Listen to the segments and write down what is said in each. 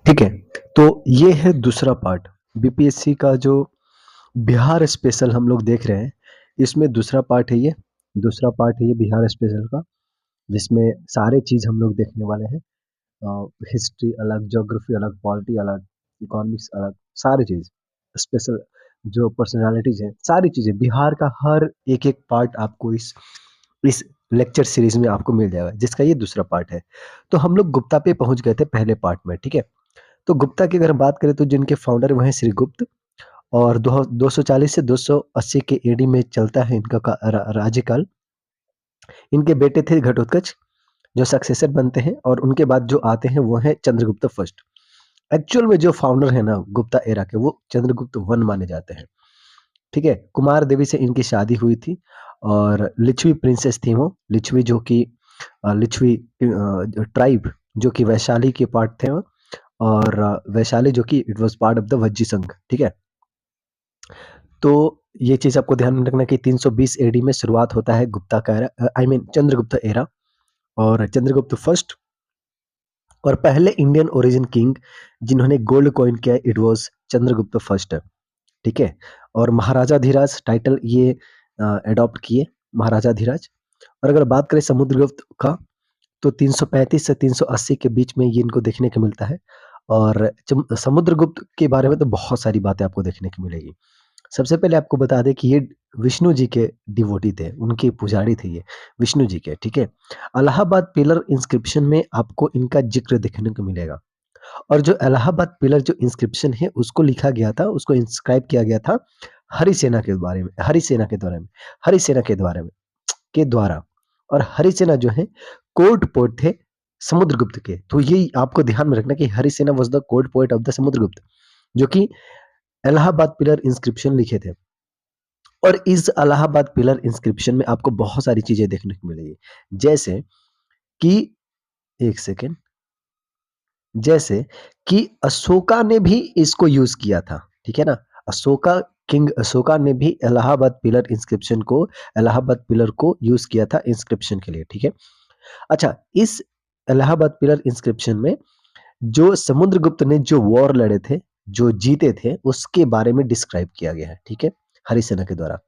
ठीक है। तो ये है दूसरा पार्ट बीपीएससी का जो बिहार स्पेशल हम लोग देख रहे हैं, इसमें दूसरा पार्ट है ये। दूसरा पार्ट है ये बिहार स्पेशल का, जिसमें सारे चीज़ हम लोग देखने वाले हैं। हिस्ट्री अलग, ज्योग्राफी अलग, पॉलिटी अलग, इकोनॉमिक्स अलग, सारी चीज़ स्पेशल जो पर्सनालिटीज़ हैं, सारी चीज़ें बिहार का हर एक-एक पार्ट आपको इस लेक्चर सीरीज़ में आपको मिल जाएगा, जिसका ये दूसरा पार्ट है। तो हम लोग गुप्ता पे पहुँच गए थे पहले पार्ट में, ठीक है? तो गुप्ता की अगर हम बात करें तो जिनके फाउंडर वो हैं श्रीगुप्त, और 240 से 280 के एडी में चलता है इनका राज्यकाल। इनके बेटे थे घटोत्कच, जो सक्सेसर बनते हैं, और उनके बाद जो आते हैं वो हैं चंद्रगुप्त फर्स्ट। एक्चुअल में जो फाउंडर है ना गुप्ता एरा के, वो चंद्रगुप्त वन माने जाते हैं। ठीक है, कुमार देवी से इनकी शादी हुई थी, और लिच्छवी प्रिंसेस थी वो। लिच्छवी जो कि लिच्छवी ट्राइब जो कि वैशाली के पार्ट थे वो, और वैशाली जो कि it was part of the Vajji संघ। ठीक है, तो ये चीज आपको ध्यान में रखना कि 320 एडी में शुरुआत होता है गुप्ता का era, I mean Chandragupta era. और चंद्रगुप्त फर्स्ट और पहले इंडियन ओरिजिन किंग जिन्होंने गोल्ड कॉइन किया, इट वाज चंद्रगुप्त फर्स्ट। ठीक है, और महाराजा धीराज टाइटल ये अडॉप्ट किए, महाराजा धीराज। और अगर बात करें समुद्रगुप्त का, तो 335 से 380 के बीच में ये इनको देखने को मिलता है। और समुद्रगुप्त के बारे में तो बहुत सारी बातें आपको देखने को मिलेगी। सबसे पहले आपको बता दें कि ये विष्णु जी के डिवोटी थे, उनके पुजारी थे ये विष्णु जी के। ठीक है, इलाहाबाद पिलर इंस्क्रिप्शन में आपको इनका जिक्र देखने को मिलेगा। और जो इलाहाबाद पिलर जो इंस्क्रिप्शन है उसको लिखा गया था, उसको इंस्क्राइब किया गया था हरिसेना के बारे में, हरिसेना के द्वारा में, हरिसेना के द्वारा में, के द्वारा। और हरिसेना जो है कोर्ट पोएट थे समुद्रगुप्त के। तो ये आपको ध्यान में रखना कि Harisena was the court poet of the Samudragupta, जो कि इलाहाबाद पिलर इंस्क्रिप्शन लिखे थे। और इस इलाहाबाद पिलर इंस्क्रिप्शन में आपको बहुत सारी चीजें देखने को मिलेगी, जैसे कि, एक सेकेंड, जैसे कि अशोका ने भी इसको यूज किया था। ठीक है ना, अशोका, किंग अशोका ने भी इलाहाबाद पिलर इंस्क्रिप्शन को, इलाहाबाद पिलर को यूज किया था इंस्क्रिप्शन के लिए। ठीक है, अच्छा, इस इलाहाबाद पिलर इंस्क्रिप्शन में जो समुद्रगुप्त ने जो वॉर लड़े थे, जो जीते थे, उसके बारे में डिस्क्राइब किया गया है। ठीक है, हरिसेना के द्वारा।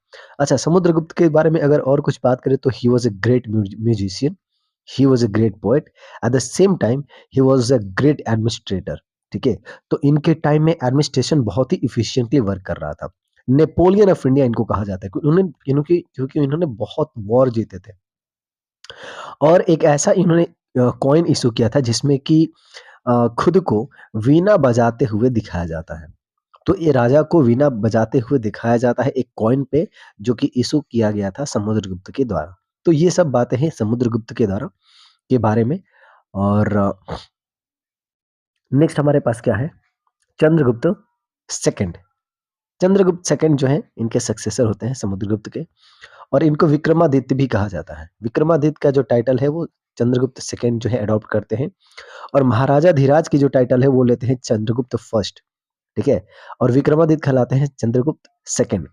अच्छा, समुद्रगुप्त के बारे में अगर और कुछ बात करें तो he was a great musician, he was a great poet, at the same time he was a great administrator. ठीक है, तो इनके टाइम में एडमिनिस्ट्रेशन बहुत ही इफिशियंटली वर्क कर रहा था। नेपोलियन ऑफ इंडिया इनको कहा जाता है, क्योंकि इन्होंने बहुत वॉर जीते थे। और एक ऐसा इन्होंने कॉइन इशू किया था जिसमें कि खुद को वीणा बजाते हुए दिखाया जाता है। तो ये राजा को वीणा बजाते हुए दिखाया जाता है एक कॉइन पे, जो कि इशू किया गया था समुद्रगुप्त के द्वारा। तो ये सब बातें हैं समुद्रगुप्त के द्वारा के बारे में। और नेक्स्ट हमारे पास क्या है, चंद्रगुप्त सेकंड। चंद्रगुप्त सेकंड जो है इनके सक्सेसर होते हैं समुद्रगुप्त के, और इनको विक्रमादित्य भी कहा जाता है। विक्रमादित्य का जो टाइटल है वो चंद्रगुप्त सेकंड जो है अडॉप्ट करते हैं। और महाराजा धीराज की जो टाइटल है वो लेते हैं चंद्रगुप्त फर्स्ट। ठीक है, और विक्रमादित्य कहलाते हैं चंद्रगुप्त सेकंड।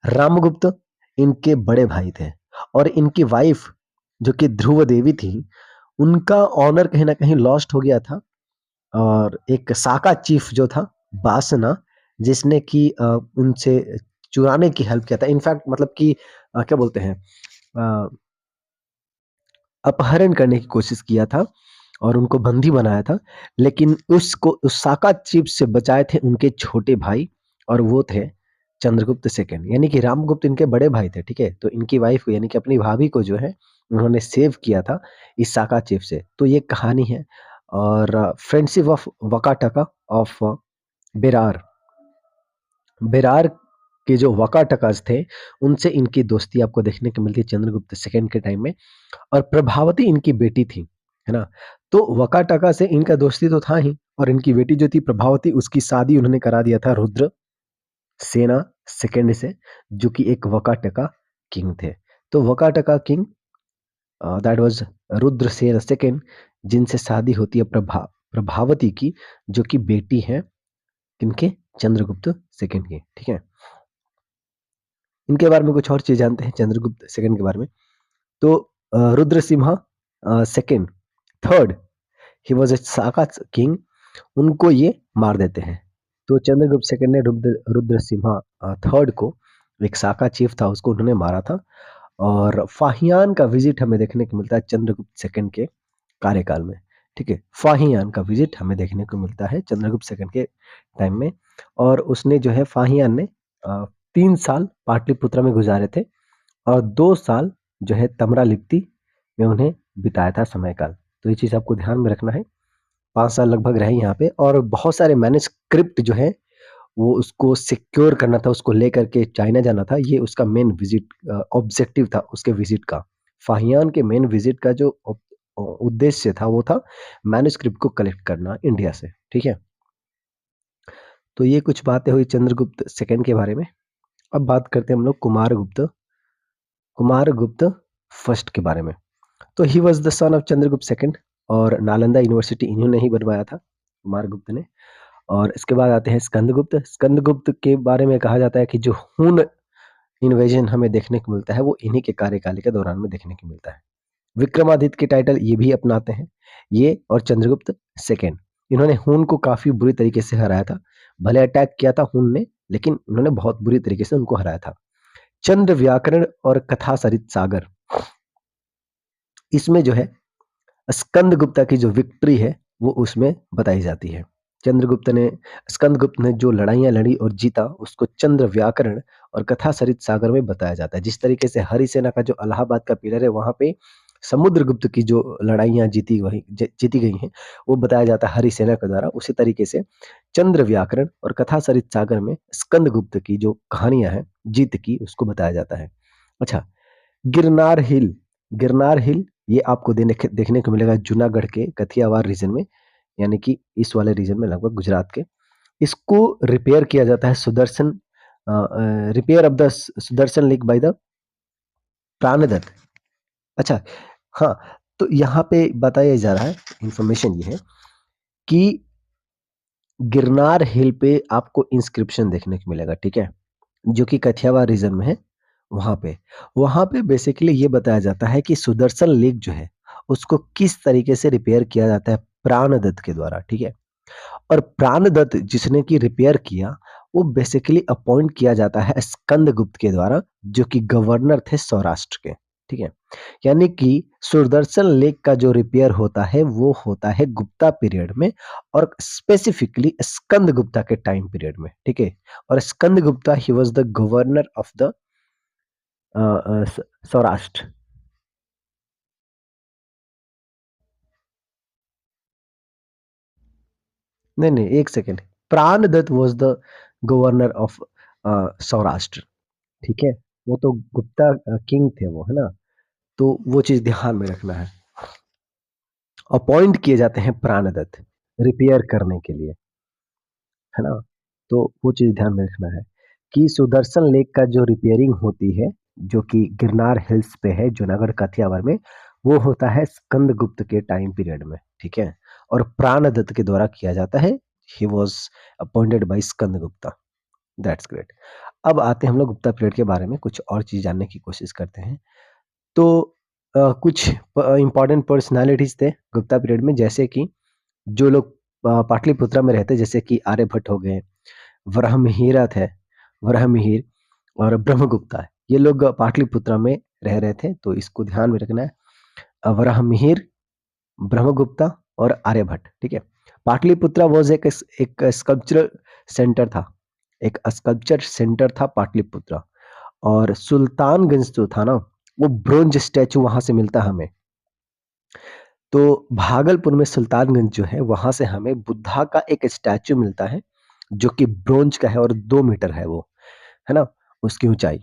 रामगुप्त इनके बड़े भाई थे, और इनकी वाइफ जो कि ध्रुव देवी थी, उनका ऑनर कहीं ना कहीं लॉस्ट हो गया था। और एक साका चीफ जो था बासना, जिसने कि उनसे चुराने की हेल्प किया था, इनफैक्ट मतलब कि क्या बोलते हैं, अ, अपहरण करने की कोशिश किया था और उनको बंदी बनाया था। लेकिन उसको उस साका चीफ से बचाए थे उनके छोटे भाई, और वो थे चंद्रगुप्त सेकंड, यानी कि रामगुप्त इनके बड़े भाई थे। ठीक है, तो इनकी वाइफ यानी कि अपनी भाभी को जो है उन्होंने सेव किया था इस साका चीफ से। तो ये कहानी है। और friendship of Vakataka of Berar, Berar के जो वकाटकास थे, उनसे इनकी दोस्ती आपको देखने को मिलती है चंद्रगुप्त सेकंड के टाइम में। और प्रभावती इनकी बेटी थी, है ना। तो वकाटका से इनका दोस्ती तो था ही, और इनकी बेटी जो थी प्रभावती, उसकी शादी उन्होंने करा दिया था रुद्र सेना सेकंड से, जो कि एक वकाटका किंग थे। तो Vakataka king that was Rudra Sen second, जिनसे शादी होती है प्रभावती की, जो कि बेटी है किनके, चंद्रगुप्त सेकंड की। ठीक है, इनके बारे में कुछ और चीज जानते हैं चंद्रगुप्त सेकंड के बारे में। तो Rudra Simha second, third, he was a Saka king, उनको ये मार देते हैं। तो चंद्रगुप्त सेकंड ने रुद्रसिम्हा थर्ड को, एक साका चीफ था, उसको उन्होंने मारा था। और फाहियान का विजिट हमें देखने को मिलता है चंद्रगुप्त सेकंड के कार्यकाल में। ठीक है, फाहियान का विजिट हमें देखने को मिलता है चंद्रगुप्त सेकंड के टाइम में। और उसने जो है, फाहियान ने 3 साल पाटलिपुत्र में गुजारे थे और 2 साल जो है तमरा लिप्ति में उन्हें बिताया था समय काल। तो ये चीज आपको ध्यान में रखना है। 5 साल लगभग रहे यहाँ पे, और बहुत सारे मैन्युस्क्रिप्ट जो है वो उसको सिक्योर करना था, उसको लेकर के चाइना जाना था। ये उसका मेन विजिट ऑब्जेक्टिव था उसके विजिट का। फाहियान के मेन विजिट का जो उद्देश्य था वो था मैन्युस्क्रिप्ट को कलेक्ट करना इंडिया से। ठीक है, तो ये कुछ बातें हुई चंद्रगुप्त सेकंड के बारे में। अब बात करते हैं हम लोग कुमारगुप्त फर्स्ट के बारे में। तो he was the son of Chandragupta second, और नालंदा यूनिवर्सिटी इन्होंने ही बनवाया था, कुमारगुप्त ने। और इसके बाद आते हैं स्कंदगुप्त। स्कंदगुप्त के बारे में कहा जाता है कि जो हुन इन्वेजन हमें देखने को मिलता है वो इन्हीं के कार्यकाल के दौरान में देखने को मिलता है। विक्रमादित्य के टाइटल ये भी अपनाते हैं, ये और चंद्रगुप्त सेकेंड। इन्होंने हुन को काफी बुरी तरीके से हराया था। भले अटैक किया था हुन ने, लेकिन इन्होंने बहुत बुरी तरीके से उनको हराया था। चंद्र व्याकरण और कथा सरित सागर, इसमें जो है स्कंदगुप्ता की जो विक्ट्री है वो उसमें बताई जाती है। स्कंदगुप्त ने जो लड़ाइयां लड़ी और जीता, उसको चंद्र व्याकरण और कथा सरित सागर में बताया जाता है। जिस तरीके से हरिसेना का जो इलाहाबाद का पिलर है, वहां पे समुद्रगुप्त की जो लड़ाइयां जीती गई हैं, वो बताया जाता है हरिसेना के द्वारा। उसी तरीके से चंद्र व्याकरण और कथा सरित सागर में स्कंदगुप्त की जो कहानियां हैं जीत की, उसको बताया जाता है। अच्छा, गिरनार हिल। गिरनार हिल ये आपको देखने को मिलेगा जूनागढ़ के कथियावार रीजन में, यानी कि इस वाले रीजन में, लगभग गुजरात के। इसको रिपेयर किया जाता है repair of the Sudarshan lake by the Pranadatta. अच्छा, हाँ, तो यहाँ पे बताया जा रहा है, इंफॉर्मेशन ये है कि गिरनार हिल पे आपको इंस्क्रिप्शन देखने को मिलेगा। ठीक है, जो कि कथियावार रीजन में है। वहां पे वहां पे बेसिकली ये बताया जाता है कि सुदर्शन लेक जो है उसको किस तरीके से रिपेयर किया जाता है, प्राणदत्त के द्वारा। ठीक है, और प्राणदत्त जिसने की रिपेयर किया, वो बेसिकली अपॉइंट किया जाता है स्कंदगुप्त के द्वारा, जो कि गवर्नर थे सौराष्ट्र के। ठीक है, यानी कि सुदर्शन लेक का जो रिपेयर होता है वो होता है गुप्ता पीरियड में, और स्पेसिफिकली स्कंदगुप्ता के टाइम पीरियड में। ठीक है, और स्कंदगुप्ता ही was the governor of the Saurashtra. नहीं नहीं, एक second. Pranadatta was the governor of Saurashtra. ठीक है, वो तो गुप्ता किंग थे वो, है ना। तो वो चीज ध्यान में रखना है। अपॉइंट किए जाते हैं प्राणदत्त रिपेयर करने के लिए, है ना। तो वो चीज ध्यान में रखना है कि सुदर्शन लेक का जो रिपेयरिंग होती है, जो कि गिरनार हिल्स पे है जूनागढ़ काठियावाड़ में, वो होता है स्कंदगुप्त के टाइम पीरियड में। ठीक है, और प्राणदत्त के द्वारा किया जाता है। He was appointed by Skandagupta. That's great. अब आते हैं हम लोग गुप्ता पीरियड के बारे में, कुछ और चीज जानने की कोशिश करते हैं। तो कुछ इंपॉर्टेंट पर्सनालिटीज थे गुप्ता पीरियड में, जैसे कि जो लोग पाटलिपुत्रा में रहते, जैसे कि आर्यभट्ट हो गए, वराहमिहिर थे, वराहमिहिर और ब्रह्मगुप्ता है। ये लोग पाटलिपुत्रा में रह रहे थे, तो इसको ध्यान में रखना है। वराहमिहिर, ब्रह्मगुप्ता और आर्यभट्ट। ठीक है, पाटलिपुत्रा वॉज एक स्कल्पचरल सेंटर था, एक स्कल्पचर सेंटर था पाटलिपुत्रा। और सुल्तानगंज जो था ना, वो ब्रोंज स्टैचू वहां से मिलता है हमें। तो भागलपुर में सुल्तानगंज जो है, वहां से हमें बुद्धा का एक स्टैचू मिलता है, जो कि ब्रोंज का है और 2 मीटर है वो, है ना, उसकी ऊंचाई।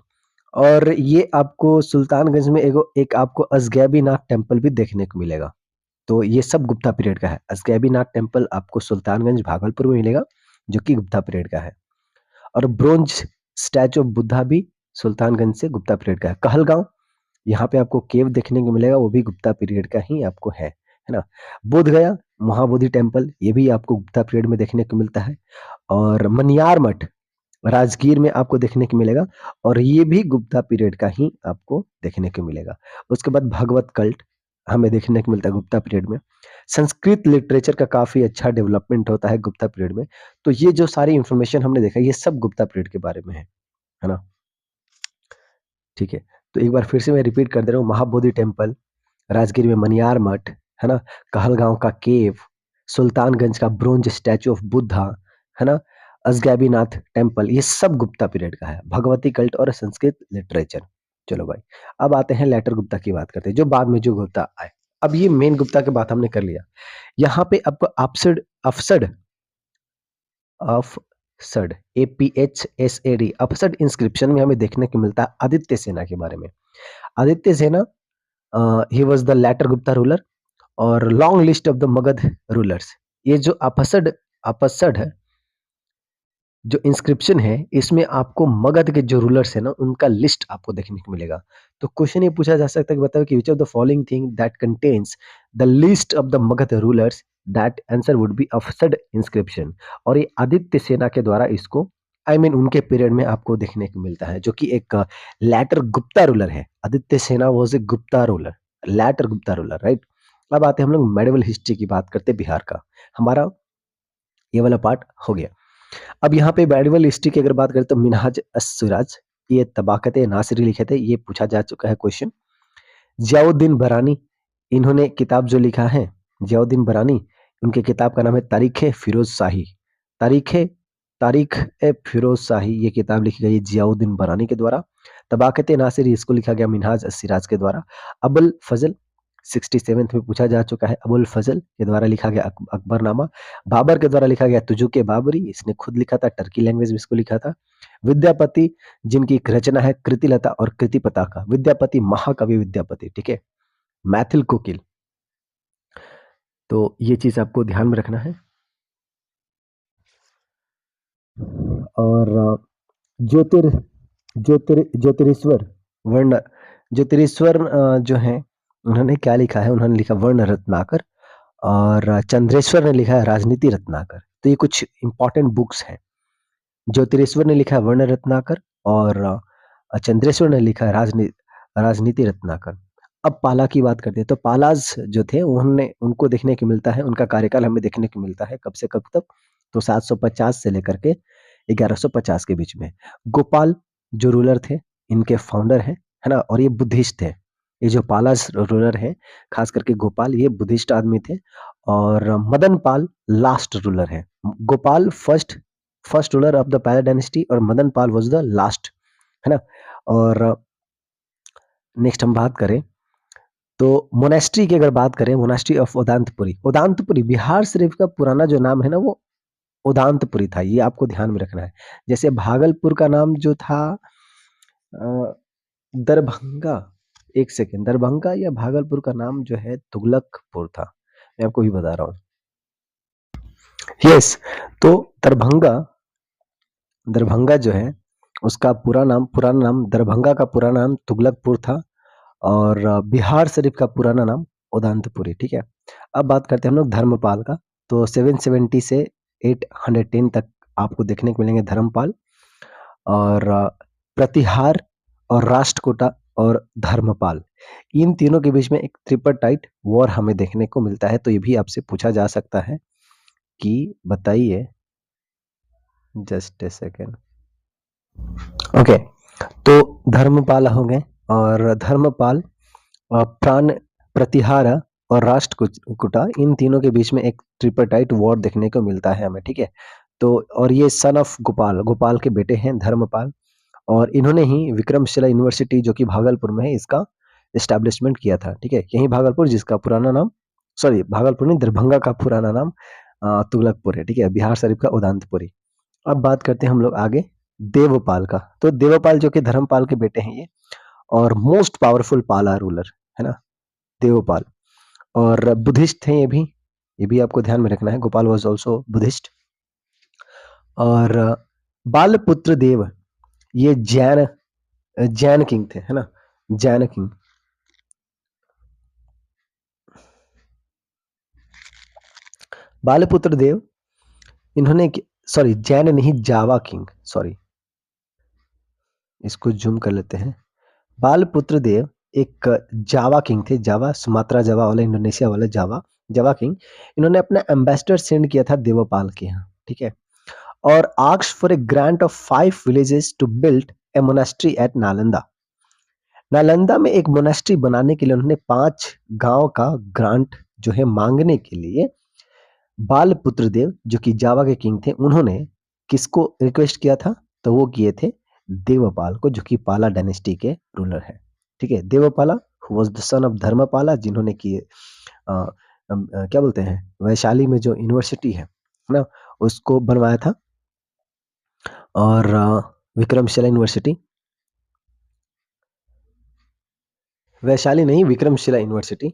और ये आपको सुल्तानगंज में एक आपको अजगैबीनाथ टेम्पल भी देखने को मिलेगा। तो ये सब गुप्ता पीरियड का है। अजगैबीनाथ टेम्पल आपको सुल्तानगंज भागलपुर में मिलेगा, जो कि गुप्ता पीरियड का है। और ब्रोंज स्टैचू ऑफ बुद्धा भी सुल्तानगंज से गुप्ता पीरियड का है। कहलगांव, यहाँ पे आपको केव देखने को मिलेगा, वो भी गुप्ता पीरियड का ही आपको है ना। बोध गया महाबोधि टेम्पल, ये भी आपको गुप्ता पीरियड में देखने को मिलता है। और मनियार मठ राजगीर में आपको देखने को मिलेगा, और ये भी गुप्ता पीरियड का ही आपको देखने को मिलेगा। उसके बाद भगवत कल्ट हमें देखने को मिलता है गुप्ता पीरियड में। संस्कृत लिटरेचर का काफ़ी अच्छा डेवलपमेंट होता है गुप्ता पीरियड में। तो ये जो सारी इन्फॉर्मेशन हमने देखा ये सब गुप्ता पीरियड के बारे में है ना? ठीक है। तो एक बार फिर से मैं रिपीट कर दे रहा हूँ, महाबोधि टेम्पल, राजगीर में मनियार मठ, है ना? कहलगाँव का केव, सुल्तानगंज का ब्रोंज स्टैचू ऑफ बुद्धा, है ना? अजगैबीनाथ टेम्पल, ये सब गुप्ता पीरियड का है। भगवती कल्ट और संस्कृत लिटरेचर। चलो भाई, अब आते हैं लेटर गुप्ता की बात करते हैं, जो बाद में जो गुप्ता आए। अब ये मेन गुप्ता की बात हमने कर लिया। यहाँ पे आपको अफसड APHSAD अफसड इंस्क्रिप्शन में हमें देखने को मिलता है आदित्य सेना के बारे में। Aditya Sena he was the later Gupta ruler और long list of the Magadha rulers. ये जो अपसड है, जो इंस्क्रिप्शन है, इसमें आपको मगध के जो रूलर्स है ना उनका लिस्ट आपको देखने को मिलेगा। तो क्वेश्चन ये पूछा जा सकता है कि बताओ कि which of the following thing that contains the list of the Magadha rulers, that answer would be Aphsad inscription. और ये आदित्य सेना के द्वारा इसको उनके पीरियड में आपको देखने को मिलता है, जो कि एक लैटर गुप्ता रूलर है। Aditya Sena was a Gupta ruler, later Gupta ruler, right. अब आते हैं हम लोग मेडिवल हिस्ट्री की बात करते हैं बिहार का। हमारा ये वाला पार्ट हो गया। अब यहाँ पे मेडिवल हिस्ट्री की अगर बात करें तो मिनहाज अस-सिराज, ये तबाकत नासिरी लिखे थे, ये पूछा जा चुका है क्वेश्चन। जियाउद्दीन बरानी, इन्होंने किताब जो लिखा है, जियाउद्दीन बरानी, उनके किताब का नाम है तारीख ए फिरोज शाही। तारीख ए तारीख ए फिरोज शाही, ये किताब लिखी गई है जियाउद्दीन बरानी के द्वारा। तबाकत नासिरी, इसको लिखा गया मिनहाज अस-सिराज के द्वारा। अबुल फजल 67th में पूछा जा चुका है, अबुल फजल के द्वारा लिखा गया अकबरनामा। बाबर के द्वारा लिखा गया तुजुके बाबरी, इसने खुद लिखा था, टर्की लैंग्वेज में इसको लिखा था। विद्यापति, जिनकी एक रचना है कृतिलता और कृति पताका, विद्यापति महाकवि विद्यापति, ठीक है। मैथिल कोकिल, तो ये चीज आपको ध्यान में रखना है। और ज्योतिर ज्योतिरेश्वर वर्ण, ज्योतिरेश्वर जो है उन्होंने क्या लिखा है, उन्होंने लिखा वर्ण रत्नाकर। और चंद्रेश्वर ने लिखा है राजनीति रत्नाकर। तो ये कुछ इंपॉर्टेंट बुक्स हैं। ज्योतिरेश्वर ने लिखा है वर्ण रत्नाकर और चंद्रेश्वर ने लिखा है राजनीति रत्नाकर। अब पाला की बात करते हैं, तो पालाज जो थे उन्होंने, उनको देखने को मिलता है, उनका कार्यकाल हमें देखने को मिलता है कब से कब तक, तो 750 से लेकर के 1150 के बीच में। गोपाल जो रूलर थे, इनके फाउंडर हैं, है ना, और ये बुद्धिस्ट थे। ये जो पालाज रूलर हैं, खास करके गोपाल, ये बुद्धिस्ट आदमी थे। और मदन पाल लास्ट रूलर है। Gopal first ruler of the पाला डायनेस्टी और Madan Pal was the last, है ना। और नेक्स्ट हम बात करें तो मोनेस्ट्री की, अगर बात करें मोनेस्ट्री ऑफ उदांतपुरी, उदांतपुरी बिहार शरीफ का पुराना जो नाम है ना वो उदांतपुरी था, ये आपको ध्यान में रखना है। जैसे भागलपुर का नाम जो था दरभंगा, एक सेकेंड, दरभंगा या भागलपुर का नाम जो है तुगलकपुर था, मैं आपको भी बता रहा हूँ। यस, तो दरभंगा जो है उसका पुराना नाम दरभंगा का पुराना नाम तुगलकपुर था। और बिहार शरीफ का पुराना नाम उदांतपुरी, ठीक है। अब बात करते हैं हम लोग धर्मपाल का। तो 770 से 810 तक आपको देखने को मिलेंगे धर्मपाल। और प्रतिहार और राष्ट्रकूटा और धर्मपाल, इन तीनों के बीच में एक ट्रिपरटाइट वॉर हमें देखने को मिलता है। तो ये भी आपसे पूछा जा सकता है कि बताइए, जस्ट ए सेकेंड, ओके। तो धर्मपाल हो गए, और धर्मपाल, प्राण प्रतिहार और राष्ट्रकूटा, इन तीनों के बीच में एक ट्रिपरटाइट वॉर देखने को मिलता है हमें, ठीक है। तो और ये सन ऑफ गोपाल के बेटे हैं धर्मपाल, और इन्होंने ही विक्रमशिला यूनिवर्सिटी जो कि भागलपुर में है, इसका एस्टैब्लिशमेंट किया था, ठीक है। यही भागलपुर, जिसका पुराना नाम, सॉरी भागलपुर नहीं, दरभंगा का पुराना नाम तुगलकपुर है, ठीक है। बिहार शरीफ का उदांतपुरी। अब बात करते हैं हम लोग आगे देवपाल का। तो देवपाल जो कि धर्मपाल के बेटे हैं ये, और मोस्ट पावरफुल पाला रूलर, है ना, देवपाल। और बुद्धिस्ट थे ये भी आपको ध्यान में रखना है। Gopal was also Buddhist. और बालपुत्र देव, ये जैन किंग थे, है ना, जैन किंग। बालपुत्र देव, इन्होंने, सॉरी जैन नहीं, जावा किंग, सॉरी, इसको जूम कर लेते हैं। बालपुत्र देव एक जावा किंग थे, जावा, सुमात्रा जावा वाले, इंडोनेशिया वाले जावा, जावा किंग। इन्होंने अपना एम्बेसडर सेंड किया था देवपाल के यहाँ, ठीक है? और asked for a grant of 5 villages to build a monastery at Nalanda. Nalanda में एक मोनास्ट्री बनाने के लिए उन्होंने 5 गाँव का ग्रांट जो है माँगने के लिए बालपुत्र देव जो कि जावा के किंग थे, उन्होंने किसको रिक्वेस्ट किया था? तो वो किए थे देवपाल को, जो कि पाला डायनेस्टी के रूलर है, ठीक है? Devapala who was the son of Dharmapala, जिन्होंने कि क्या बोलते हैं, वैशाली में जो यूनिवर्सिटी है ना? उसको बनवाया था। और विक्रमशिला यूनिवर्सिटी, वैशाली नहीं, विक्रमशिला यूनिवर्सिटी।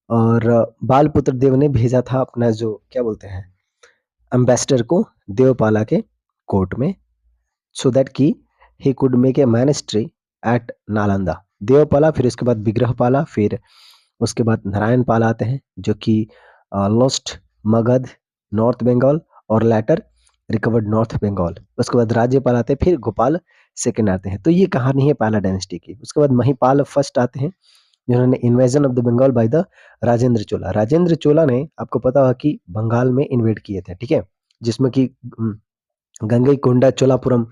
और बालपुत्र देव ने भेजा था अपना जो क्या बोलते हैं, एम्बेसडर को देवपाला के कोर्ट में, सो दैट कि he could make a monastery at Nalanda. Devapala, फिर उसके बाद विग्रहपाला, फिर उसके बाद नारायण पाल आते हैं, जो कि लॉस्ट मगध, नॉर्थ बंगाल, और लेटर रिकवर्ड नॉर्थ बंगाल। उसके बाद राज्यपाल आते हैं, फिर गोपाल सेकंड आते हैं। तो ये कहानी है पाला डायनेस्टी की। उसके बाद महिपाल फर्स्ट आते हैं, जिन्होंने invasion of the Bengal by the Rajendra Chola. Rajendra Chola ने, आपको पता होगा कि बंगाल में इन्वेड किए थे, ठीक है? जिसमें कि गंगईकोंडा चोलापुरम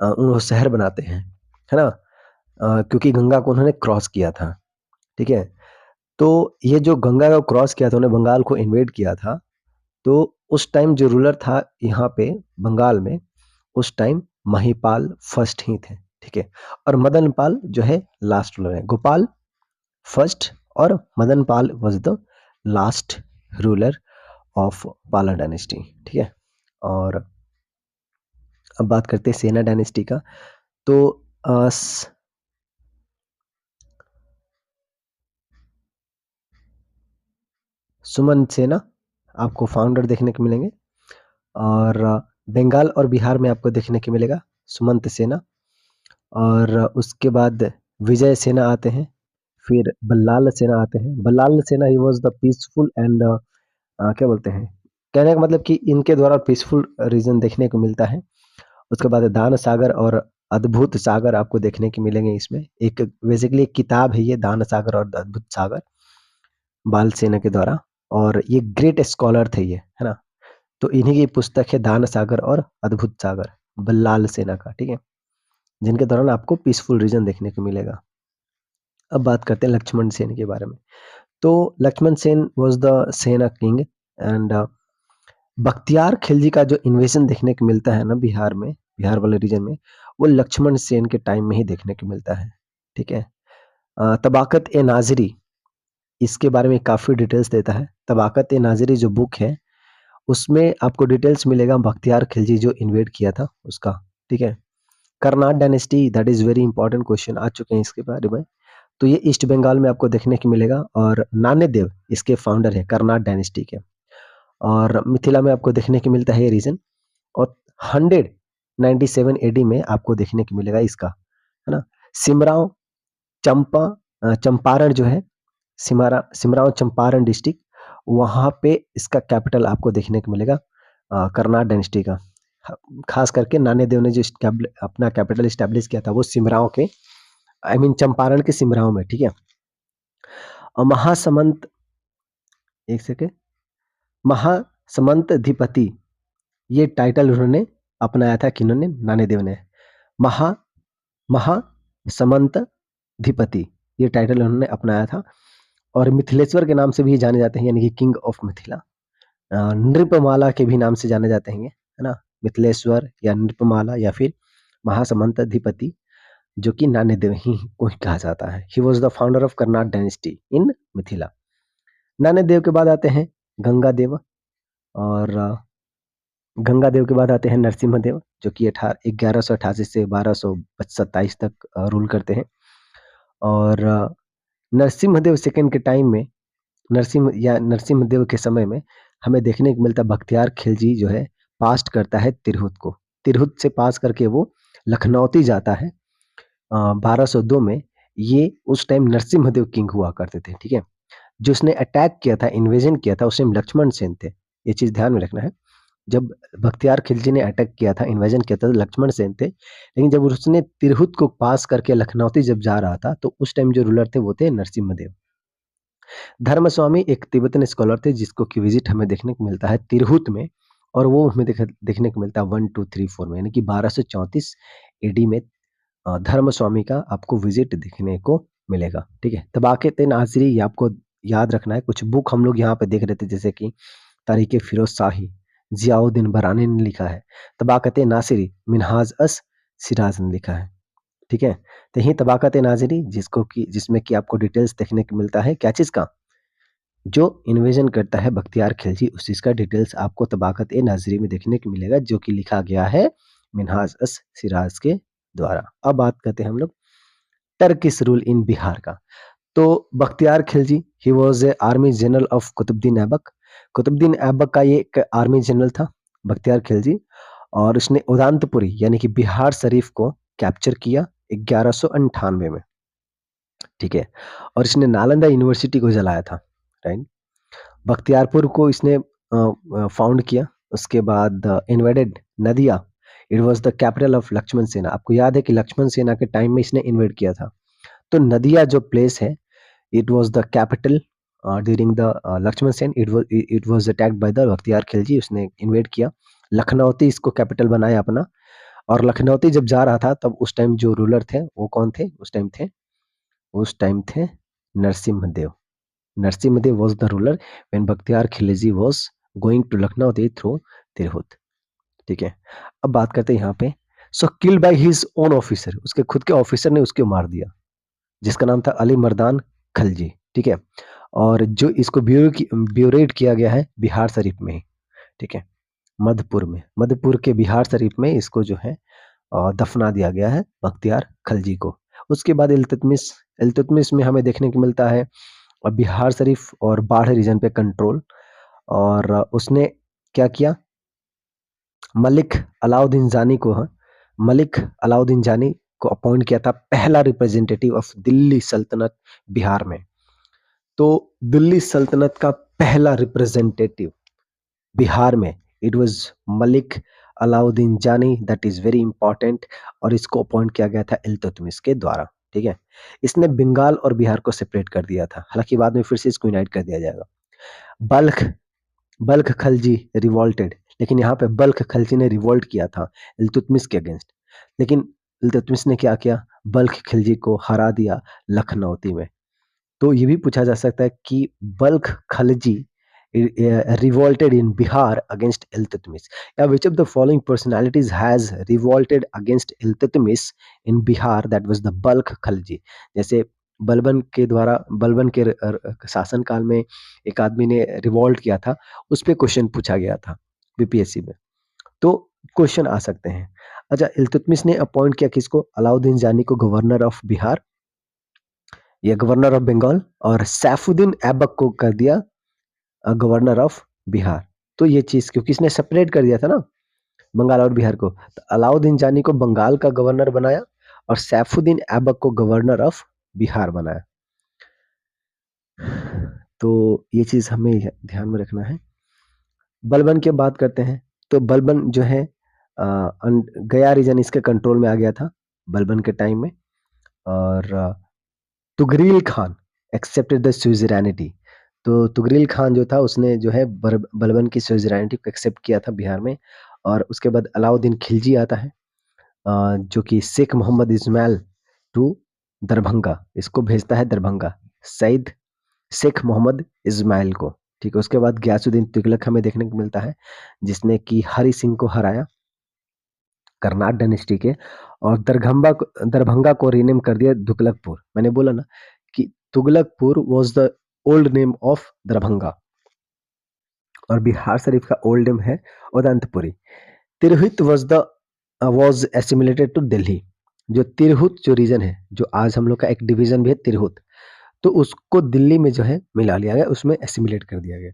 वो शहर बनाते हैं, है ना? क्योंकि गंगा को उन्होंने क्रॉस किया था, ठीक है? तो ये जो गंगा को क्रॉस किया था, उन्होंने बंगाल को इन्वेड किया था, तो उस टाइम जो रूलर था यहाँ पे बंगाल में, उस टाइम महिपाल फर्स्ट ही थे, ठीक है? और मदन पाल जो है लास्ट रूलर है। गोपाल फर्स्ट और Madan Pal was the last ruler of Pala dynasty, ठीक है? और अब बात करते हैं सेना डायनेस्टी का। तो सुमन सेना आपको फाउंडर देखने को मिलेंगे, और बंगाल और बिहार में आपको देखने को मिलेगा सुमंत सेना। और उसके बाद विजय सेना आते हैं, फिर बल्लाल सेना आते हैं। बल्लाल सेना he was the peaceful and क्या बोलते हैं, कहने का मतलब कि इनके द्वारा पीसफुल रीजन देखने को मिलता है। उसके बाद दान सागर और अद्भुत सागर आपको देखने को मिलेंगे इसमें। एक बेसिकली एक किताब है ये, दान सागर और अद्भुत सागर, बाल सेना के द्वारा। और ये ग्रेट स्कॉलर थे ये, है ना? तो इन्हीं की पुस्तक है दान सागर और अद्भुत सागर, बल्लाल सेना का, ठीक है? जिनके दौरान आपको पीसफुल रीजन देखने को मिलेगा। अब बात करते हैं लक्ष्मण सेन के बारे में। तो लक्ष्मण सेन वाज द सेना किंग, एंड बख्तियार खिलजी का जो इन्वेजन देखने को मिलता है ना बिहार में, बिहार वाले रीजन में, वो लक्ष्मण सेन के टाइम में ही देखने को मिलता है, ठीक है? तबाकत ए नाजरी, इसके बारे में काफ़ी डिटेल्स देता है। तबाकत ए नाजरी जो बुक है, उसमें आपको डिटेल्स मिलेगा बख्तियार खिलजी जो इन्वेड किया था उसका, ठीक है? Karnat dynasty, that is very important question आ चुके हैं इसके बारे में। तो ये ईस्ट बंगाल में आपको देखने को मिलेगा, और नान्यदेव इसके फाउंडर है कर्नाट डायनेस्टी के। और मिथिला में आपको देखने को मिलता है ये रीजन, और 197 एडी में आपको देखने को मिलेगा इसका, है ना? सिमराव चंपा चंपारण जो है, सिमराव चंपारण डिस्ट्रिक्ट, वहाँ पे इसका कैपिटल आपको देखने को मिलेगा कर्नाट डायनेस्टी का। खास करके नान्यदेव ने जो अपना कैपिटल स्टैब्लिश किया था वो सिमराव के, आई मीन चंपारण के सिमराव में, ठीक है? और महासमंत, एक सेकेंड, महासमंतधिपति, ये टाइटल उन्होंने अपनाया था, किन्होंने? नान्यदेव ने। महा महासमंतधिपति, ये टाइटल उन्होंने अपनाया था। और मिथिलेश्वर के नाम से भी जाने जाते हैं, यानी कि किंग ऑफ मिथिला। नृपमाला के भी नाम से जाने जाते हैं, है ना? मिथिलेश्वर या नृपमाला या फिर महासमंतधिपति, जो कि नान्यदेव ही को ही कहा जाता है। He was the founder of Karnat dynasty in Mithila. Nanyadeva के बाद आते हैं गंगादेव, और गंगादेव के बाद आते हैं नरसिम्हदेव, जो कि 1188 से 1227 तक रूल करते हैं। और नरसिम्हदेव सेकंड के टाइम में, नरसिम्हदेव के समय में हमें देखने को मिलता है बख्तियार खिलजी जो है पास्ट करता है तिरहुत को। तिरहुत से पास करके वो लखनौती जाता है 1202 में। ये उस टाइम नरसिम्हदेव किंग हुआ करते थे, ठीक है? जिसने अटैक किया था, इन्वेजन किया था, उस टाइम लक्ष्मण सेन थे। ये चीज़ ध्यान में रखना है। जब बख्तियार खिलजी ने अटैक किया था, इन्वेजन किया था, तो लक्ष्मण सेन थे। लेकिन जब उसने तिरहुत को पास करके लखनौती जब जा रहा था, तो उस टाइम जो रूलर थे वो थे नरसिम्हदेव। धर्मस्वामी एक तिब्बतन स्कॉलर थे जिसको कि विजिट हमें देखने को मिलता है तिरहुत में, और वो हमें देखने को मिलता है 1, 2, 3, 4 में, यानी कि 1234 एडी में धर्मस्वामी का आपको विजिट देखने को मिलेगा। ठीक है, तबाक़त नाज़री ये आपको याद रखना है। कुछ बुक हम लोग यहाँ पे देख रहे थे, जैसे कि तारीख़ फ़िरोज़ शाही, ज़ियाउद्दीन बरानी ने लिखा है। तबाक़त नासिरी, मिन्हाज अस सिराज ने लिखा है। ठीक है? तो यही तबाक़त नाज़री जिसमें कि आपको डिटेल्स देखने को मिलता है, क्या चीज़ का? जो इन्वेजन करता है बख्तियार खिलजी, उस चीज़ का डिटेल्स आपको तबाक़त-ए-नाज़री में देखने को मिलेगा, जो कि लिखा गया है मिन्हाज-अस-सिराज के द्वारा। अब बात करते हैं हम लोग टर्किश रूल इन बिहार का। तो Bakhtiyar Khilji, he was a army general of Qutbuddin Aibak. Qutbuddin Aibak का ये एक आर्मी जनरल था, बख्तियार खिलजी, और उसने उदांतपुरी यानी कि बिहार शरीफ को कैप्चर किया 1198 में। ठीक है? और इसने नालंदा यूनिवर्सिटी को जलाया था, राइट? बख्तियारपुर को इसने फाउंड किया। उसके बाद invaded Nadia. It was the capital of Lakshman Sena. आपको याद है कि लक्ष्मण सेना के टाइम में इसने इन्वेड किया था। तो नदिया जो प्लेस है, it was the capital during the Lakshman Sen. It was attacked by the Bakhtiyar Khilji. उसने इन्वेड किया। लखनौती इसको कैपिटल बनाया अपना, और लखनौती जब जा रहा था तब उस टाइम जो रूलर थे वो कौन थे? उस टाइम थे Narasimhadeva. Narsimhadev was the ruler when Bakhtiyar Khilji was going to Lucknow through Tirhut. ठीक है, अब बात करते हैं यहाँ पे। So killed by his own officer, उसके खुद के ऑफिसर ने उसको मार दिया, जिसका नाम था अली मर्दान खलजी। ठीक है, और जो इसको ब्यूरेट किया गया है बिहार शरीफ में ही। ठीक है, मधुपुर के बिहार शरीफ में इसको जो है दफना दिया गया है बख्तियार खलजी को। उसके बाद इल्तुतमिश इल्तुतमिश में हमें देखने को मिलता है बिहार शरीफ और बाढ़ रीजन पे कंट्रोल, और उसने क्या किया? मलिक अलाउद्दीन जानी को मलिक अलाउद्दीन जानी को अपॉइंट किया था पहला रिप्रेजेंटेटिव ऑफ दिल्ली सल्तनत बिहार में। तो दिल्ली सल्तनत का पहला रिप्रेजेंटेटिव बिहार में, इट वाज मलिक अलाउद्दीन जानी, दैट इज वेरी इंपॉर्टेंट, और इसको अपॉइंट किया गया था इल्तुतमिश के द्वारा। ठीक है, इसने बंगाल और बिहार को सेपरेट कर दिया था, हालांकि बाद में फिर से इसको यूनाइट कर दिया जाएगा। बल्ख बल्ख खलजी रिवोल्टेड, लेकिन यहाँ पे बल्ख खलजी ने रिवोल्ट किया था इल्तुतमिश के अगेंस्ट, लेकिन इल्तुतमिश ने क्या किया? बल्ख खिलजी को हरा दिया लखनौती में। तो ये भी पूछा जा सकता है कि Balkh Khalji revolted in Bihar against Iltutmish. Yeah, which of the following personalities has revolted against Iltutmish in Bihar? That was the Balkh Khalji. जैसे बलबन के शासन काल में एक आदमी ने रिवॉल्ट किया था, उस पे क्वेश्चन पूछा गया था बीपीएससी में, तो क्वेश्चन आ सकते हैं। अच्छा, इल्तुतमिश ने अपॉइंट किया किसको? अलाउद्दीन जानी को गवर्नर ऑफ बिहार या गवर्नर ऑफ बंगाल, और सैफुद्दीन ऐबक को कर दिया गवर्नर ऑफ बिहार। तो ये चीज़ क्योंकि इसने सेपरेट कर दिया था ना बंगाल और बिहार को, तो अलाउद्दीन जानी को बंगाल का गवर्नर बनाया और सैफुद्दीन ऐबक को गवर्नर ऑफ बिहार बनाया। तो ये चीज़ हमें ध्यान में रखना है। बलबन की बात करते हैं, तो बलबन जो है गया रीजन इसके कंट्रोल में आ गया था बलबन के टाइम में, और तुगरील खान एक्सेप्टेड द स्यूज़रेनिटी। तो तुगरील खान जो था उसने जो है बलबन की स्यूज़रेनिटी को एक्सेप्ट किया था बिहार में, और उसके बाद अलाउद्दीन खिलजी आता है, जो कि शेख मोहम्मद इस्माइल टू दरभंगा, इसको भेजता है दरभंगा, सईद शेख मोहम्मद इस्माइल को। ठीक है, उसके बाद गयासुद्दीन तुगलक हमें देखने को मिलता है, जिसने कि हरि सिंह को हराया कर्नाट डायनेस्टी के, और दरभंगा को रीनेम कर दिया तुगलकपुर। मैंने बोला ना कि Tughlaqpur was the old name of Darbhanga, और बिहार शरीफ का ओल्ड नेम है Udantpuri. Tirhut was assimilated to Delhi. जो तिरहुत जो रीजन है, जो आज हम लोग का एक डिवीजन भी है तिरहुत, तो उसको दिल्ली में जो है मिला लिया गया, उसमें एसिमिलेट कर दिया गया।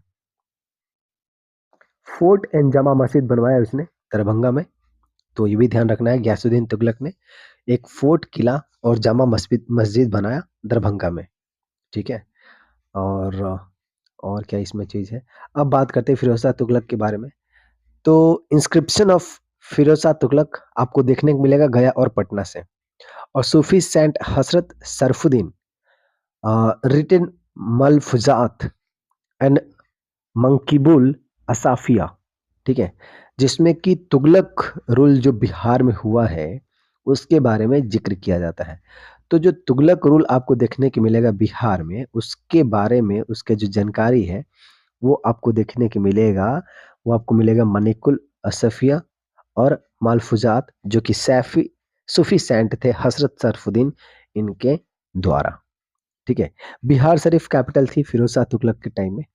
फोर्ट एंड जामा मस्जिद बनवाया उसने दरभंगा में, तो ये भी ध्यान रखना है, गयासुद्दीन तुगलक ने एक फोर्ट किला और जामा मस्जिद मस्जिद बनाया दरभंगा में। ठीक है, और क्या इसमें चीज़ है। अब बात करते हैं फिरोज शाह तुगलक के बारे में। तो इंस्क्रिप्शन ऑफ फिरोज शाह तुगलक आपको देखने को मिलेगा गया और पटना से। और Sufi saint Hazrat Sarfuddin written मलफुजात and मंकीबुल असाफिया, ठीक है, जिसमें कि तुगलक रूल जो बिहार में हुआ है उसके बारे में जिक्र किया जाता है। तो जो तुगलक रूल आपको देखने को मिलेगा बिहार में, उसके बारे में उसके जो जानकारी है वो आपको देखने को मिलेगा। वो आपको मिलेगा मनिकुल असफिया और मालफुजात, जो कि सैफी सूफी सेंट थे हजरत सरफुद्दीन इनके द्वारा, ठीक है। बिहार शरीफ कैपिटल थी फिरोज शाह तुगलक के टाइम में।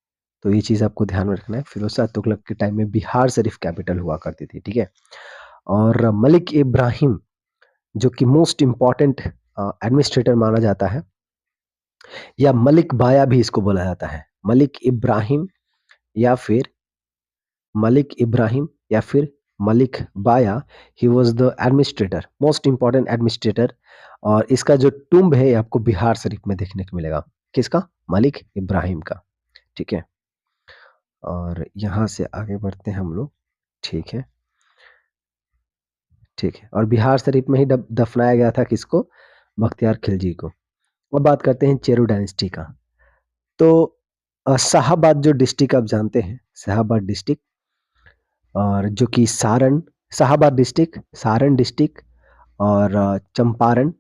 तो ये चीज़ आपको ध्यान में रखना है, फिरोज शाह तुगलक के टाइम में बिहार शरीफ कैपिटल हुआ करती थी, ठीक है। और मलिक इब्राहिम जो कि मोस्ट इम्पॉर्टेंट एडमिनिस्ट्रेटर माना जाता है, या मलिक बाया भी इसको बोला जाता है। या फिर मलिक इब्राहिम या फिर मलिक बाया, ही was the administrator, most important administrator. और इसका जो टुम्ब है ये आपको बिहार शरीफ में देखने को मिलेगा। किसका? मलिक इब्राहिम का, ठीक है। और यहाँ से आगे बढ़ते हैं हम लोग, ठीक है, ठीक है। और बिहार शरीफ में ही दफनाया गया था किसको? बख्तियार खिलजी को। अब बात करते हैं चेरो डायनेस्टी का। तो शाहाबाद जो डिस्ट्रिक्ट आप जानते हैं, शाहाबाद डिस्ट्रिक्ट, और जो कि सारण डिस्ट्रिक्ट और चंपारण,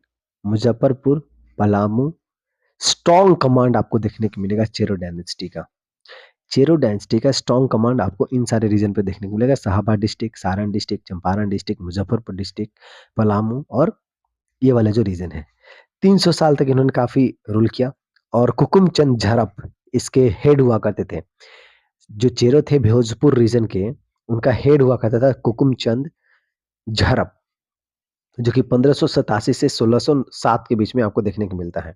मुजफ्फरपुर, पलामू, स्ट्रॉन्ग कमांड आपको देखने को मिलेगा चेरो डायनेस्टी का। चेरो डायनेस्टी का स्ट्रॉन्ग कमांड आपको इन सारे रीजन पे देखने को मिलेगा। Shahabad district, Saran district, Champaran district, Muzaffarpur district, Palamu, और ये वाला जो रीजन है। 300 साल तक इन्होंने काफी रूल किया। और कुकुम चंद झरप इसके हेड हुआ करते थे। जो चेरो थे भोजपुर रीजन के, उनका हेड हुआ करता था कुकुम चंद झरप, जो कि 1587 से 1607 के बीच में आपको देखने को मिलता है।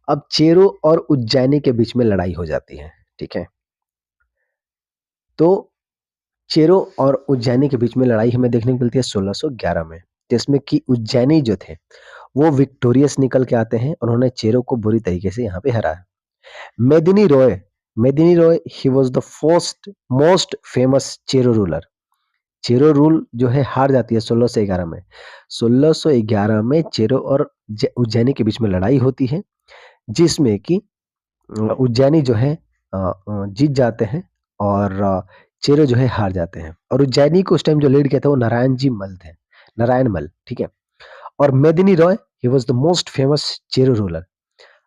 अब चेरो और उज्जैनी के बीच में लड़ाई हो जाती है, ठीक है। तो चेरो और उज्जैनी के बीच में लड़ाई हमें देखने को मिलती है 1611 में, जिसमें कि उज्जैनी जो थे वो विक्टोरियस निकल के आते हैं। उन्होंने चेरो को बुरी तरीके से यहाँ पे हराया। मेदिनी रॉय ही was the first most famous Chero ruler. Chero rule जो है हार जाती है 1611 में। 1611 में चेरो और उज्जैनी के बीच में लड़ाई होती है, जिसमें कि उज्जैनी जो है जीत जाते हैं और चेरो जो है हार जाते हैं। और उज्जैनी को उस टाइम जो लीड किया था वो नारायण मल, ठीक है। और मेदिनी रॉय, ही was the most famous Chero ruler.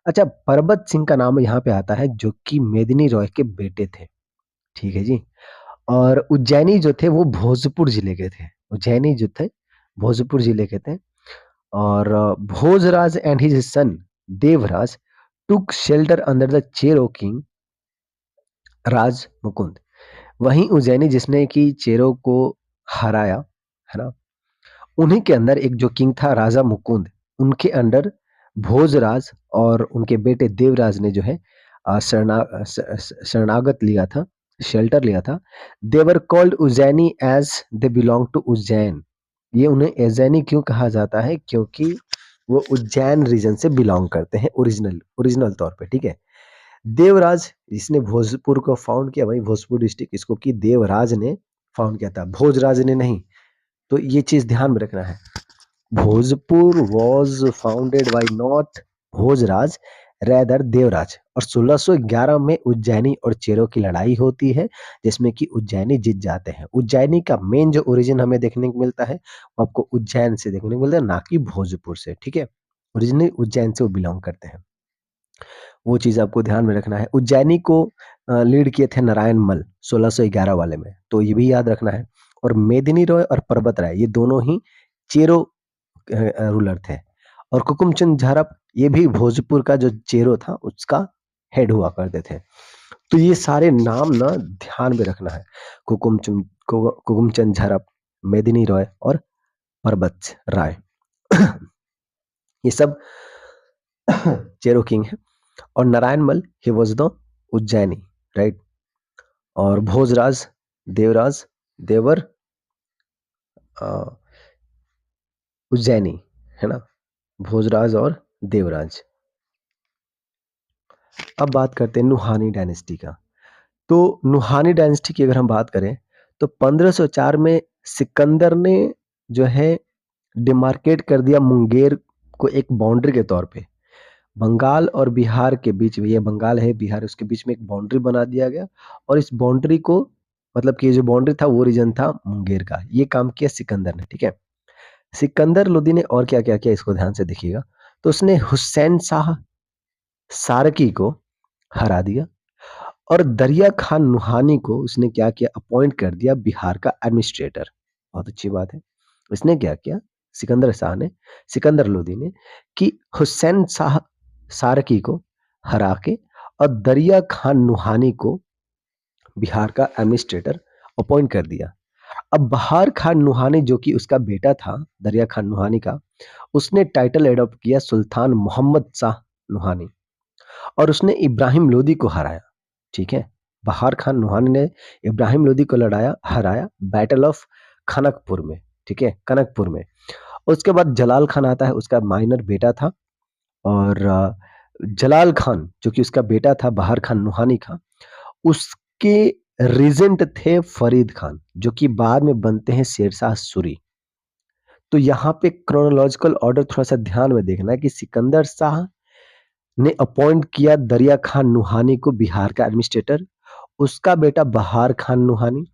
अच्छा, परबत सिंह का नाम यहाँ पे आता है, जो कि मेदिनी रॉय के बेटे थे, ठीक है जी। और उज्जैनी जो थे वो भोजपुर जिले के थे। उज्जैनी जो थे भोजपुर जिले के थे। और Bhojraj and his son Devraj took shelter under the Chero king Raj Mukund. वहीं उज्जैनी जिसने कि चेरो को हराया, है ना, उन्हीं के अंदर एक जो किंग था राजा मुकुंद, उनके अंडर भोजराज और उनके बेटे देवराज ने जो है शरणागत लिया था, शेल्टर लिया था। They were called Ujjaini as they belong to Ujjain. ये उन्हें उज्जैनी क्यों कहा जाता है? क्योंकि वो उज्जैन रीजन से बिलोंग करते हैं ओरिजिनल तौर पे, ठीक है। देवराज जिसने भोजपुर को फाउंड किया, वही भोजपुर डिस्ट्रिक्ट इसको कि देवराज ने फाउंड किया था, भोजराज ने नहीं। तो ये चीज ध्यान में रखना है। Bhojpur was founded by not Bhojraj, rather Devraj. और 1611 में उज्जैनी और चेरो की लड़ाई होती है, जिसमें कि उज्जैनी जीत जाते हैं। उज्जैनी का मेन जो ओरिजिन हमें देखने को मिलता है वो आपको उज्जैन से देखने को मिलता है, ना कि भोजपुर से, ठीक है। ओरिजिनली उज्जैन से वो बिलोंग करते हैं। वो चीज आपको ध्यान में रखना है। उज्जैनी को लीड किए थे नारायण मल 1611 वाले में, तो ये भी याद रखना है। और मेदिनी रॉय और पर्वत राय ये दोनों ही चेरो रूलर थे। और कुकुमचंद झारप ये भी भोजपुर का जो चेरो था उसका हेड हुआ करते थे। तो ये सारे नाम ना ध्यान में रखना है। कुकुमचंद झारप, मेदिनी रॉय और पर्वत राय ये सब चेरो किंग है। और नारायण मल he was the Ujjaini, right. और भोजराज, देवराज, देवर, उज्जैनी, है ना, भोजराज और देवराज। अब बात करते हैं नुहानी डायनेस्टी का। तो नुहानी डायनेस्टी की अगर हम बात करें तो 1504 में सिकंदर ने जो है डिमार्केट कर दिया मुंगेर को एक बाउंड्री के तौर पे। बंगाल और बिहार के बीच में, ये बंगाल है, बिहार है, उसके बीच में एक बाउंड्री बना दिया गया और इस बाउंड्री को मतलब कि ये जो बाउंड्री था वो रीजन था मुंगेर का। ये काम किया सिकंदर ने, ठीक है। सिकंदर लोदी ने और क्या-क्या किया इसको ध्यान से देखिएगा। तो उसने हुसैन शाह सारकी को हरा दिया और दरिया खान नुहानी को उसने क्या किया, अपॉइंट कर दिया बिहार का एडमिनिस्ट्रेटर। बहुत अच्छी बात है। इसने क्या किया, सिकंदर लोदी ने कि हुसैन शाह सारकी को हरा के और दरिया खान नुहानी को बिहार का एडमिनिस्ट्रेटर अपॉइंट कर दिया। अब बहार खान नुहानी जो कि उसका बेटा था, दरिया खान नुहानी का, उसने टाइटल एडॉप्ट किया सुल्तान मोहम्मद शाह नुहानी और उसने इब्राहिम लोदी को हराया, ठीक है। बहार खान नुहानी ने इब्राहिम लोदी को हराया बैटल ऑफ खनकपुर में, ठीक है, कनकपुर में। उसके बाद जलाल खान आता है, उसका माइनर बेटा था और जलाल खान जो कि उसका बेटा था बहार खान नुहानी का, उसके रीजेंट थे फरीद खान जो कि बाद में बनते हैं शेरशाह सूरी। तो यहाँ पे क्रोनोलॉजिकल ऑर्डर थोड़ा-सा ध्यान में देखना है कि सिकंदर शाह ने अपॉइंट किया दरिया खान नुहानी को बिहार का एडमिनिस्ट्रेटर, उसका बेटा बहार खान नुहानी,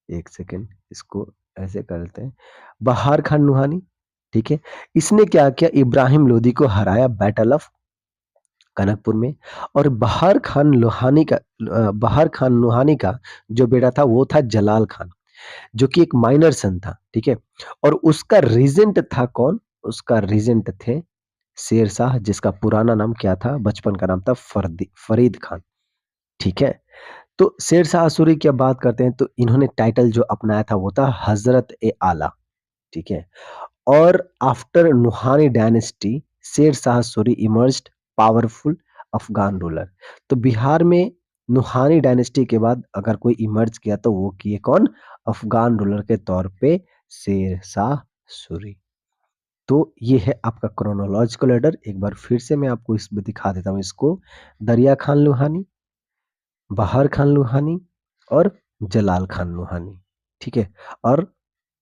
एक सेकंड इसको ऐसे कर लेते हैं, बहार खान नुहानी, ठीक है। इसने क्या किया, इब्राहिम लोदी को हराया बैटल ऑफ कनकपुर में और बहार खान नुहानी का जो बेटा था वो था जलाल खान जो कि एक माइनर सन था, ठीक है। और उसका रीजेंट था कौन? उसका रीजेंट थे शेरशाह जिसका पुराना नाम क्या था? बचपन का नाम था फरीद खान, ठीक है। तो शेरशाह सूरी की अब बात करते हैं तो इन्होंने टाइटल जो अपनाया था वो था हज़रत ए आला, ठीक है। और after Nuhani dynasty Sher Shah Suri emerged powerful Afghan ruler. तो बिहार में नुहानी डायनेस्टी के बाद अगर कोई इमर्ज किया तो वो किए कौन? अफगान रूलर के तौर पे शेर शाह सूरी। तो ये है आपका क्रोनोलॉजिकल ऑर्डर। एक बार फिर से मैं आपको इसमें दिखा देता हूँ इसको। दरिया खान लोहानी, बहार खान लोहानी और जलाल खान लोहानी, ठीक है। और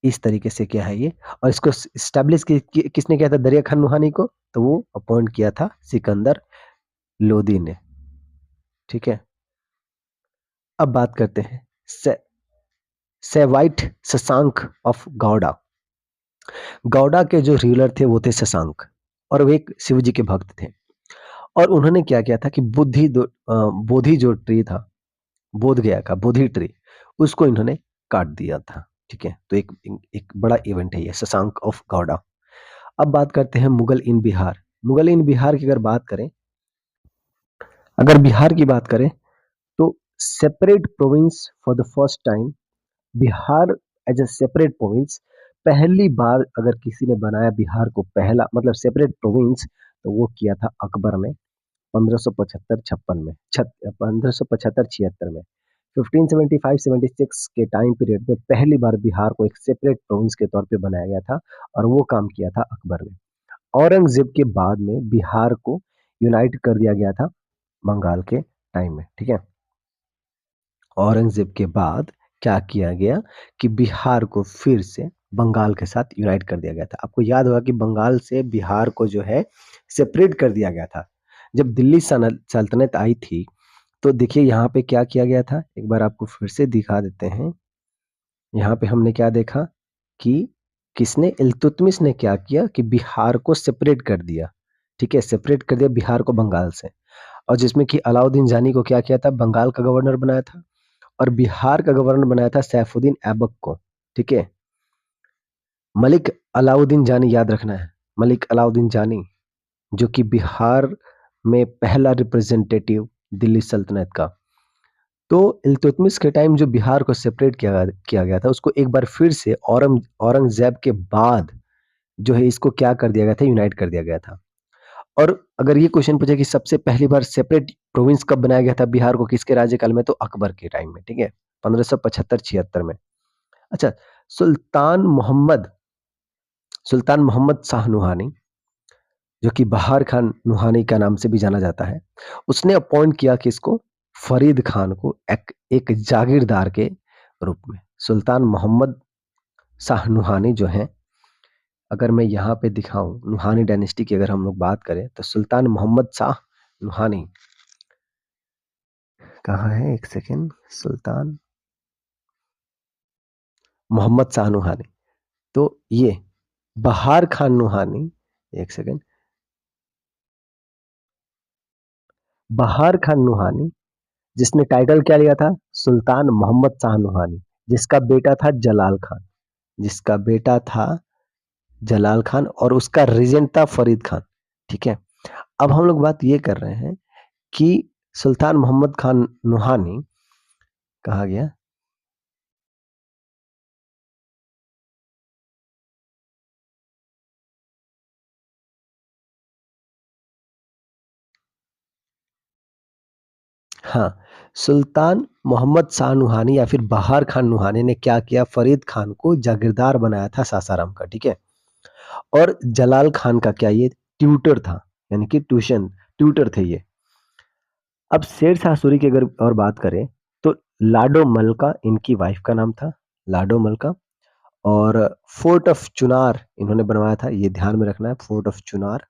इस तरीके से क्या है ये, और इसको एस्टैब्लिश किसने किया था दरिया खान नुहानी को? तो वो अपॉइंट किया था सिकंदर लोदी ने, ठीक है। अब बात करते हैं सेवाइट शशांक ऑफ गौड़ा। गौड़ा के जो रूलर थे वो थे शशांक और वो एक शिव जी के भक्त थे और उन्होंने क्या किया था कि बोधि जो ट्री था, बोध गया का बोधि ट्री, उसको इन्होंने काट दिया था, ठीक है। तो एक एक बड़ा इवेंट है ये शशांक ऑफ गौड़ा। अब बात करते हैं मुगल इन बिहार। मुगल इन बिहार की अगर बिहार की बात करें तो separate province for the first time, Bihar as a separate province पहली बार अगर किसी ने बनाया बिहार को पहला मतलब सेपरेट प्रोविंस तो वो किया था अकबर ने 1575-56 में 1575-76 में 1575-76 के टाइम पीरियड में पहली बार बिहार को एक सेपरेट प्रोविंस के तौर पे बनाया गया था और वो काम किया था अकबर ने। औरंगजेब के बाद में बिहार को यूनाइट कर दिया गया था बंगाल के टाइम में, ठीक है। औरंगजेब के बाद क्या किया गया कि बिहार को फिर से बंगाल के साथ यूनाइट कर दिया गया था। आपको याद होगा कि बंगाल से बिहार को जो है सेपरेट कर दिया गया था। जब दिल्ली सल्तनत आई थी तो देखिए यहाँ पे क्या किया गया था, एक बार आपको फिर से दिखा देते हैं। यहाँ पे हमने क्या देखा कि किसने, इल्तुतमिश ने क्या किया कि बिहार को सेपरेट कर दिया, ठीक है, सेपरेट कर दिया बिहार को बंगाल से। और जिसमें कि अलाउद्दीन जानी को क्या किया था, बंगाल का गवर्नर बनाया था और बिहार का गवर्नर बनाया था सैफुद्दीन ऐबक को, ठीक है। मलिक अलाउद्दीन जानी याद रखना है, मलिक अलाउद्दीन जानी जो कि बिहार में पहला रिप्रेजेंटेटिव दिल्ली सल्तनत का। तो इल्तुतमिश के टाइम जो बिहार को सेपरेट किया गया था उसको एक बार फिर से औरंगजेब के बाद जो है इसको क्या कर दिया गया था, यूनाइट कर दिया गया था। और अगर ये क्वेश्चन पूछे कि सबसे पहली बार सेपरेट प्रोविंस कब बनाया गया था बिहार को, किसके राज्यकाल में, तो अकबर के टाइम में, ठीक है, 1575-76 में। अच्छा, सुल्तान मोहम्मद सुल्तान मोहम्मद शाह नुहानी जो कि बहार खान नुहानी का नाम से भी जाना जाता है, उसने अपॉइंट किया कि इसको फरीद खान को एक जागीरदार के रूप में। सुल्तान मोहम्मद शाह नुहानी जो हैं, अगर मैं यहाँ पे दिखाऊँ नुहानी डायनेस्टी की अगर हम लोग बात करें तो सुल्तान मोहम्मद शाह नुहानी कहाँ है? एक सेकंड। सुल्तान मोहम्मद शाह नुहानी। तो ये बहार खान नुहानी, एक सेकंड, बहार खान नुहानी जिसने टाइटल क्या लिया था? सुल्तान मोहम्मद शाह नुहानी, जिसका बेटा था जलाल खान, जिसका बेटा था जलाल खान और उसका रीजेंट था फरीद खान। ठीक है? अब हम लोग बात ये कर रहे हैं कि सुल्तान मोहम्मद खान नुहानी कहा गया। हाँ, सुल्तान मोहम्मद शाह नुहानी या फिर बहार खान नुहानी ने क्या किया? फरीद खान को जागीरदार बनाया था सासाराम का, ठीक है? और जलाल खान का क्या ये ट्यूटर था, यानी कि ट्यूटर थे ये। अब शेर शाह सूरी की अगर और बात करें तो लाडो मलका इनकी वाइफ का नाम था, लाडो मलका। और फोर्ट ऑफ चुनार इन्होंने बनवाया था, ये ध्यान में रखना है, फोर्ट ऑफ चुनार।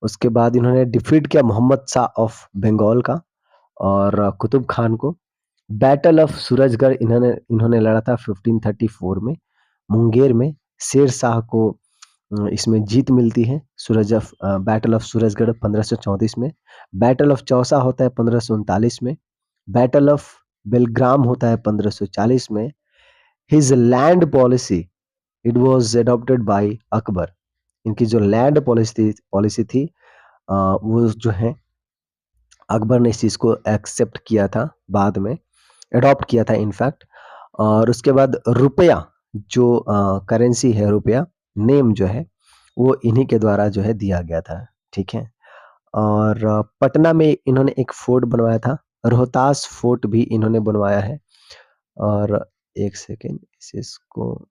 उसके बाद इन्होंने डिफीट किया मोहम्मद शाह ऑफ बंगाल का और कुतुब खान को। बैटल ऑफ सूरजगढ़ इन्होंने इन्होंने लड़ा था 1534 में मुंगेर में। शेर शाह को इसमें जीत मिलती है। बैटल ऑफ सूरजगढ़ 1534 में। बैटल ऑफ चौसा होता है 1539 में। बैटल ऑफ बेलग्राम होता है 1540 में। His land policy it was adopted by Akbar. इनकी जो लैंड पॉलिसी थी वो जो है अकबर ने इस चीज़ को एक्सेप्ट किया था बाद में, अडॉप्ट किया था इनफैक्ट। और उसके बाद रुपया जो करेंसी है, रुपया नेम जो है वो इन्हीं के द्वारा जो है दिया गया था, ठीक है? और पटना में इन्होंने एक फोर्ट बनवाया था, रोहतास फोर्ट भी इन्होंने बनवाया है। और एक सेकेंड इसको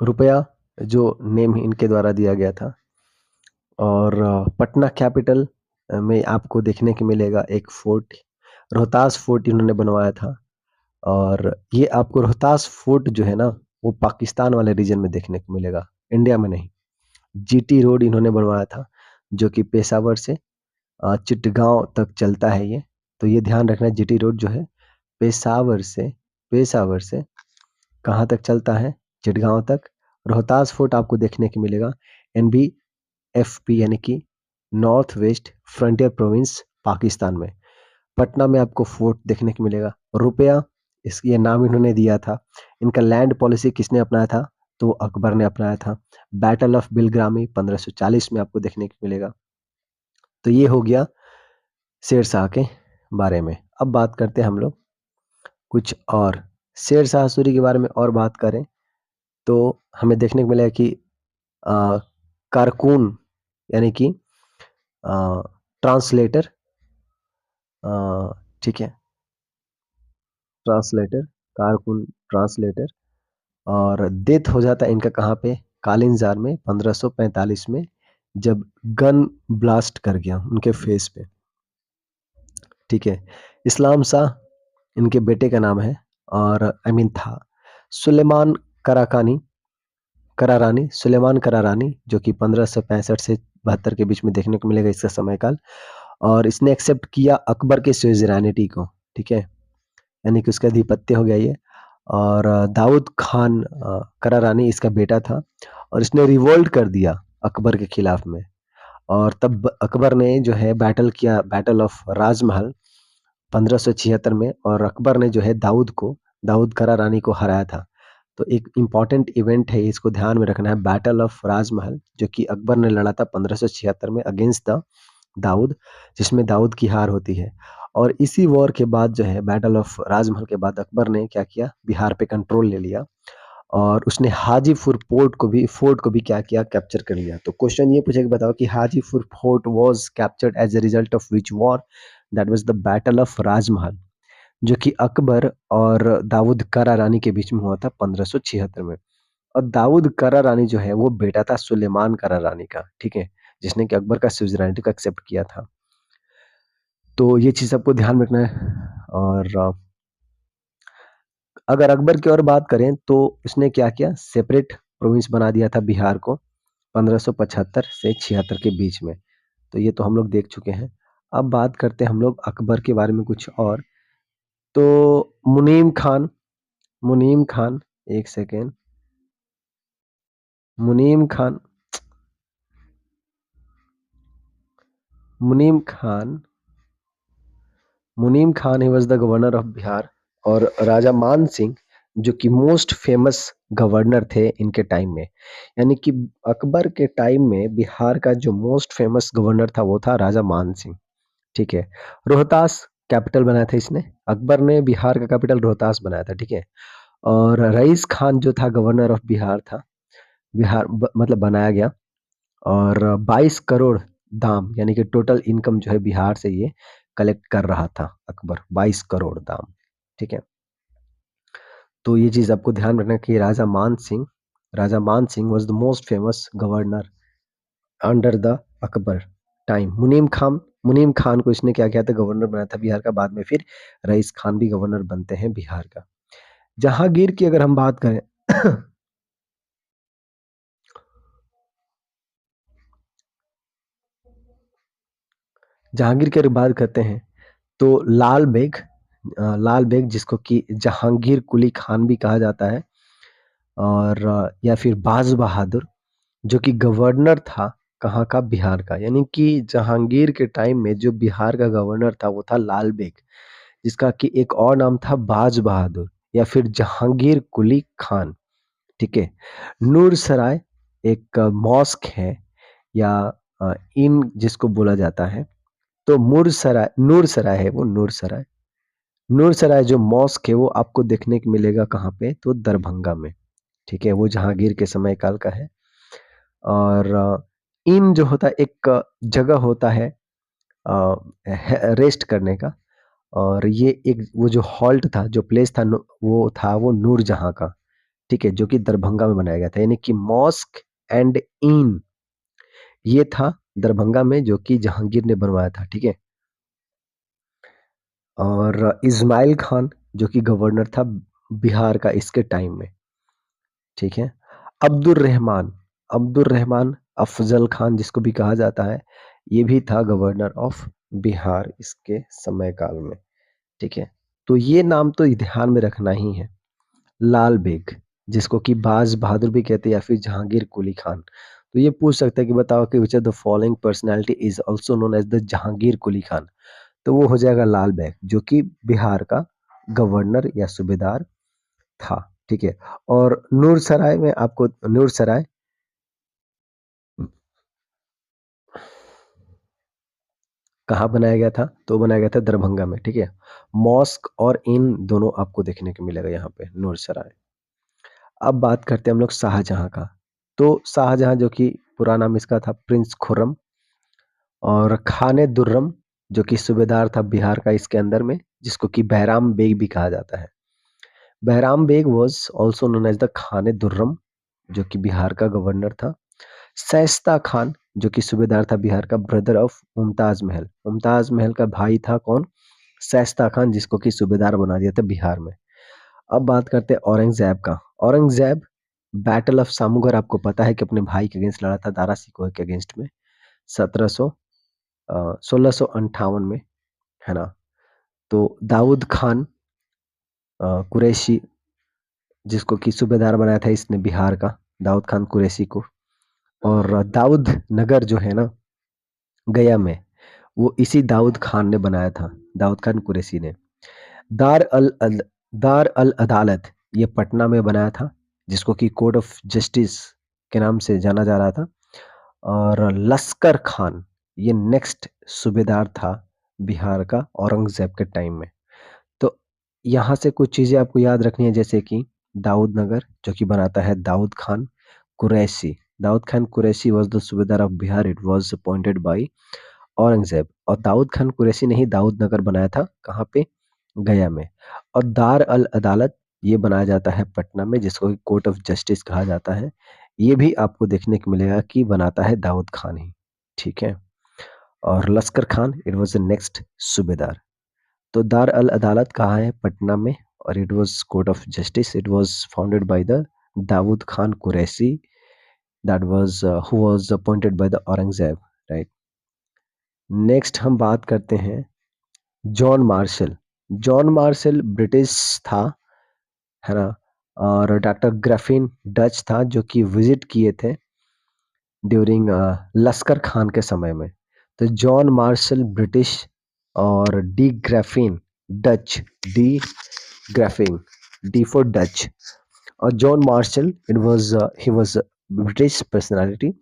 रुपया जो नेम इनके द्वारा दिया गया था। और पटना कैपिटल में आपको देखने को मिलेगा एक फोर्ट, रोहतास फोर्ट इन्होंने बनवाया था। और ये आपको रोहतास फोर्ट जो है ना वो पाकिस्तान वाले रीजन में देखने को मिलेगा, इंडिया में नहीं। जीटी रोड इन्होंने बनवाया था जो कि पेशावर से चिटगांव तक चलता है ये। तो ये ध्यान रखना, जीटी रोड जो है पेशावर से पेशावर से कहाँ तक चलता है? चिटगांव तक। रोहतास फोर्ट आपको देखने को मिलेगा एनबीएफपी यानी कि north west frontier province Pakistan में। पटना में आपको फोर्ट देखने को मिलेगा। रुपया इस ये नाम इन्होंने दिया था। इनका लैंड पॉलिसी किसने अपनाया था? तो अकबर ने अपनाया था। बैटल ऑफ बिलग्रामी 1540 में आपको देखने को मिलेगा। तो ये हो गया शेर शाह के बारे में। अब बात करते हैं हम लोग कुछ और। शेर शाह सूरी के बारे में और बात करें तो हमें देखने को मिलेगा कि अ, कारकून यानी कि ट्रांसलेटर, ठीक है, ट्रांसलेटर, कारकुन ट्रांसलेटर। और डेथ हो जाता है इनका कहाँ पे? कालिंजार में 1545 में, जब गन ब्लास्ट कर गया उनके फेस पे, ठीक है। इस्लाम शाह इनके बेटे का नाम है और आई मीन था। सुलेमान कराकानी करारानी सुलेमान करारानी जो कि 1565 से 72 के बीच में देखने को मिलेगा इसका समय काल। और इसने एक्सेप्ट किया अकबर के सुज़ेरैनिटी को, ठीक है, यानी कि उसका आधिपत्य हो गया ये। और दाऊद खान करारानी इसका बेटा था और इसने रिवोल्ट कर दिया अकबर के खिलाफ में। और तब अकबर ने जो है बैटल किया, बैटल ऑफ राजमहल 1576 में। और अकबर ने जो है दाऊद करारानी को हराया था। तो एक इम्पॉर्टेंट इवेंट है, इसको ध्यान में रखना है, बैटल ऑफ राजमहल जो कि अकबर ने लड़ा था 1576 में अगेंस्ट द दाऊद, जिसमें दाऊद की हार होती है। और इसी वॉर के बाद जो है बैटल ऑफ राजमहल के बाद अकबर ने क्या किया? बिहार पे कंट्रोल ले लिया और उसने हाजीपुर फोर्ट को भी क्या किया? कैप्चर कर लिया। तो क्वेश्चन ये पूछे कि बताओ कि Hajipur fort was captured as a result of which war? That was the battle of Rajmahal जो कि अकबर और दाऊद करा रानी के बीच में हुआ था 1576 में। और दाऊद करा रानी जो है वो बेटा था सुलेमान करा रानी का, ठीक है, जिसने कि अकबर का सुज़ेरेनिटी को एक्सेप्ट किया था। तो ये चीज़ आपको ध्यान में रखना है। और अगर अकबर की और बात करें तो उसने क्या किया, सेपरेट प्रोविंस बना दिया था बिहार को 1575 से 76 के बीच में। तो ये तो हम लोग देख चुके हैं। अब बात करते हैं हम लोग अकबर के बारे में कुछ और। तो मुनीम खान, एक सेकेंड, मुनीम खान मुनीम खान मुनीम खान ही was the governor of Bihar. और राजा मान सिंह जो कि मोस्ट फेमस गवर्नर थे इनके टाइम में, यानी कि अकबर के टाइम में बिहार का जो मोस्ट फेमस गवर्नर था वो था राजा मान सिंह। ठीक है। रोहतास कैपिटल बनाया था इसने, अकबर ने बिहार का कैपिटल रोहतास बनाया था। ठीक है। और रईस खान जो था गवर्नर ऑफ बिहार था, मतलब बनाया गया। और 22 करोड़ दाम, यानी कि टोटल इनकम जो है बिहार से ये कलेक्ट कर रहा था अकबर, 22 करोड़ दाम। ठीक है। तो ये चीज आपको ध्यान रखना कि राजा मान Singh was the most famous governor under the Akbar time. मुनीम खान को इसने क्या किया था, गवर्नर बनाया था बिहार का। बाद में फिर रईस खान भी गवर्नर बनते हैं बिहार का। जहांगीर की अगर हम बात करें जहांगीर की अगर बात करते हैं तो लाल बेग जिसको कि जहांगीर कुली खान भी कहा जाता है, और या फिर बाज बहादुर, जो कि गवर्नर था कहाँ का, बिहार का। यानी कि जहांगीर के टाइम में जो बिहार का गवर्नर था वो था लाल बेग, जिसका कि एक और नाम था बाज बहादुर या फिर जहांगीर कुली खान। ठीक है। नूर सराय एक मॉस्क है, या इन जिसको बोला जाता है। तो नूर सराय है वो, नूर सराय जो मॉस्क है वो आपको देखने को मिलेगा कहाँ पे, तो दरभंगा में। ठीक है। वो जहांगीर के समय काल का है। और इन जो होता है एक जगह होता है रेस्ट करने का। और ये एक वो जो हॉल्ट था, जो प्लेस था, वो नूरजहां का। ठीक है। जो कि दरभंगा में बनाया गया था, यानी कि मॉस्क एंड इन ये था दरभंगा में, जो कि जहांगीर ने बनवाया था। ठीक है। और इस्माइल खान जो कि गवर्नर था बिहार का इसके टाइम में। ठीक है। अब्दुल रहमान अफजल खान जिसको भी कहा जाता है, ये भी था गवर्नर ऑफ बिहार इसके समय काल में। ठीक है। तो ये नाम तो ध्यान में रखना ही है। लाल बेग जिसको कि बाज बहादुर भी कहते हैं, या फिर जहांगीर कुली खान। तो ये पूछ सकते हैं कि बताओ कि which of the following personality is also known as the Jahangir Quli Khan. तो वो हो जाएगा लाल बेग, जो कि बिहार का गवर्नर या सूबेदार था। ठीक है। और नूर सराय कहाँ बनाया गया था, तो बनाया गया था दरभंगा में। ठीक है। मॉस्क और इन दोनों आपको देखने को मिलेगा यहाँ पे, नूर सराय। अब बात करते हैं हम लोग शाहजहां का। तो शाहजहां जो कि पूरा नाम इसका था प्रिंस खुर्रम, और खाने दुर्रम जो कि सूबेदार था बिहार का इसके अंदर में, जिसको कि बैराम बेग भी कहा जाता है। Bairam Beg was also known as the Khane Durram, जो कि बिहार का गवर्नर था। शाइस्ता खान जो कि सूबेदार था बिहार का, ब्रदर ऑफ मुमताज महल का भाई था कौन, शाइस्ता खान, जिसको कि सूबेदार बना दिया था बिहार में। अब बात करते हैं औरंगजेब का। औरंगजेब बैटल ऑफ सामूगर आपको पता है कि अपने भाई के अगेंस्ट लड़ा था, दारा सिकोह के अगेंस्ट में, 1658 में, है ना। तो दाऊद खान कुरैशी जिसको कि सूबेदार बनाया था इसने बिहार का, दाऊद खान कुरैशी को। और दाऊद नगर जो है ना गया में, वो इसी दाऊद खान ने बनाया था, दाऊद खान कुरैशी ने। दार अल अल दार अल अदालत ये पटना में बनाया था, जिसको कि कोर्ट ऑफ जस्टिस के नाम से जाना जा रहा था। और लश्कर खान ये नेक्स्ट सूबेदार था बिहार का औरंगजेब के टाइम में। तो यहाँ से कुछ चीजें आपको याद रखनी है, जैसे कि दाऊद नगर जो कि बनाता है कुरैशी दाऊद खान कुरैशी वॉज द सूबेदार of Bihar, it was appointed by Aurangzeb. और दाऊद खान कुरैशी ने ही दाऊद नगर बनाया था, कहाँ पे, गया में। और दार अल अदालत ये बनाया जाता है पटना में, जिसको कोर्ट ऑफ जस्टिस कहा जाता है। ये भी आपको देखने को मिलेगा कि बनाता है दाऊद खान ही। ठीक है? और लश्कर Khan it was the next सूबेदार। तो दार अल अदालत कहाँ है? पटना में। और it was court of justice. It was founded by the Daud Khan Qureshi that was who was appointed by the Aurangzeb, right? Next हम बात करते हैं John Marshall. John Marshall British था, है ना? और डॉक्टर ग्रफिन डच था जो कि विज़िट किए थे ड्यूरिंग लश्कर खान के समय में। तो जॉन मार्शल ब्रिटिश और de Graaf Dutch. De Graaf, D for Dutch. और John Marshall it was he was British personality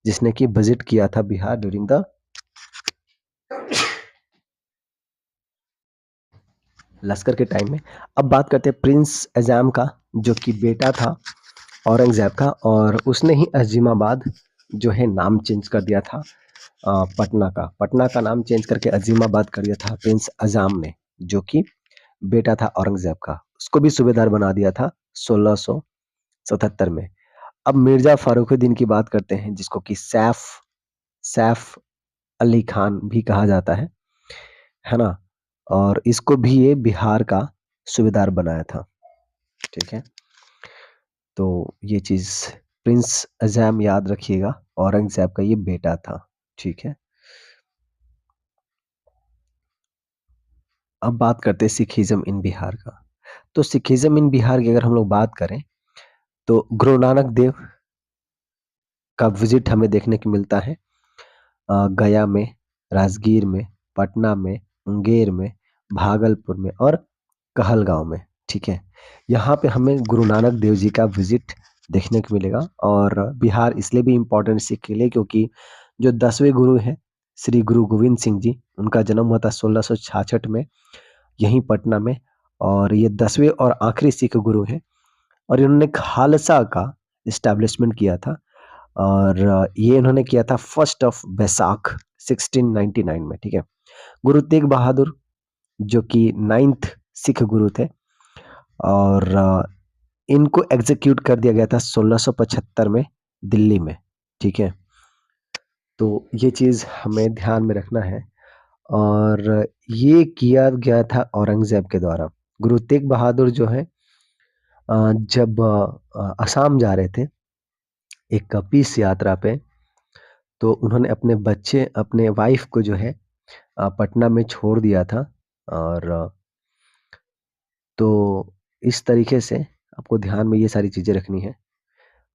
जिसने कि विजिट किया था बिहार ड्यूरिंग द लश्कर के टाइम में। अब बात करते हैं प्रिंस एजाम का, जो कि बेटा था औरंगजेब का, और उसने ही अजीमाबाद जो है नाम चेंज कर दिया था पटना का नाम चेंज करके अजीमाबाद कर दिया था प्रिंस अजाम ने, जो कि बेटा था औरंगजेब का। उसको भी सूबेदार बना दिया था 1677 में। अब मिर्जा फारुखुद्दीन की बात करते हैं, जिसको कि सैफ सैफ अली खान भी कहा जाता है ना? और इसको भी ये बिहार का सूबेदार बनाया था, ठीक है? तो ये चीज़ प्रिंस अज़ैम याद रखिएगा, औरंगज़ेब का ये बेटा था, ठीक है? अब बात करते हैं सिखिज़्म इन बिहार का। तो सिखिज़्म इन बिहार की अगर हम लोग बात करें, तो गुरु नानक देव का विज़िट हमें देखने को मिलता है गया में, राजगीर में, पटना में, मुंगेर में, भागलपुर में और कहलगाँव में, ठीक है? यहाँ पे हमें गुरु नानक देव जी का विज़िट देखने को मिलेगा। और बिहार इसलिए भी इम्पोर्टेंट सिख के लिए क्योंकि जो 10वें गुरु हैं, श्री गुरु गोविंद सिंह जी, उनका जन्म हुआ था 1666 में, यहीं पटना में। और ये 10वें और आखिरी सिख गुरु हैं और इन्होंने खालसा का एस्टेब्लिशमेंट किया था। और ये इन्होंने किया था 1st ऑफ बैसाख 1699 में, ठीक है? गुरु तेग बहादुर जो कि 9th सिख गुरु थे, और इनको एग्जीक्यूट कर दिया गया था 1675 में दिल्ली में, ठीक है? तो ये चीज़ हमें ध्यान में रखना है। और ये किया गया था औरंगज़ेब के द्वारा। गुरु तेग बहादुर जो है जब असम जा रहे थे एक पीस यात्रा पे, तो उन्होंने अपने बच्चे, अपने वाइफ को जो है पटना में छोड़ दिया था। और तो इस तरीके से आपको ध्यान में ये सारी चीज़ें रखनी है।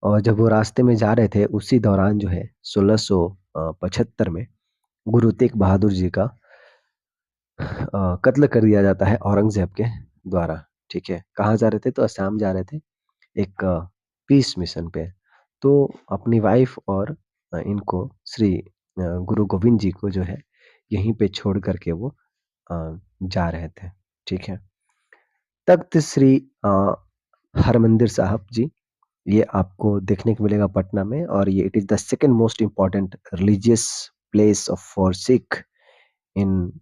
और जब वो रास्ते में जा रहे थे उसी दौरान जो है 1675 में गुरु तेग बहादुर जी का कत्ल कर दिया जाता है औरंगज़ेब के द्वारा, ठीक है? कहाँ जा रहे थे? तो असम जा रहे थे एक पीस मिशन पे। तो अपनी वाइफ और इनको श्री गुरु गोविंद जी को जो है यहीं पे छोड़ कर के वो जा रहे थे, ठीक है? तख्त श्री हरमंदिर साहब जी, ये आपको देखने को मिलेगा पटना में। और ये it is the second most important religious place of for Sikh in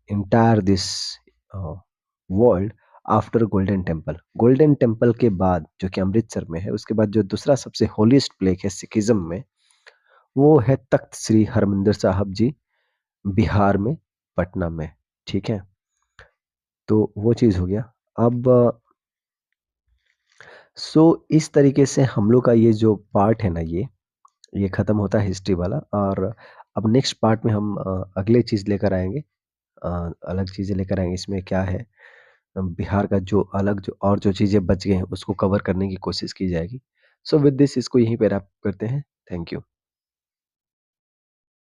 entire this world after golden temple. Golden temple के बाद जो कि अमृतसर में है, उसके बाद जो दूसरा सबसे होलीस्ट प्लेस है सिखिज्म में, वो है तख्त श्री हरमंदिर साहब जी, बिहार में, पटना में, ठीक है? तो वो चीज़ हो गया। अब सो इस तरीके से हम लोग का ये जो पार्ट है ना, ये ख़त्म होता है हिस्ट्री वाला। और अब नेक्स्ट पार्ट में हम अगले चीज़ लेकर आएँगे, अलग चीज़ें लेकर आएँगे। इसमें क्या है, बिहार का जो अलग जो और जो चीज़ें बच गए हैं उसको कवर करने की कोशिश की जाएगी। सो विद दिस इसको यहीं पे रैप करते हैं। Thank you.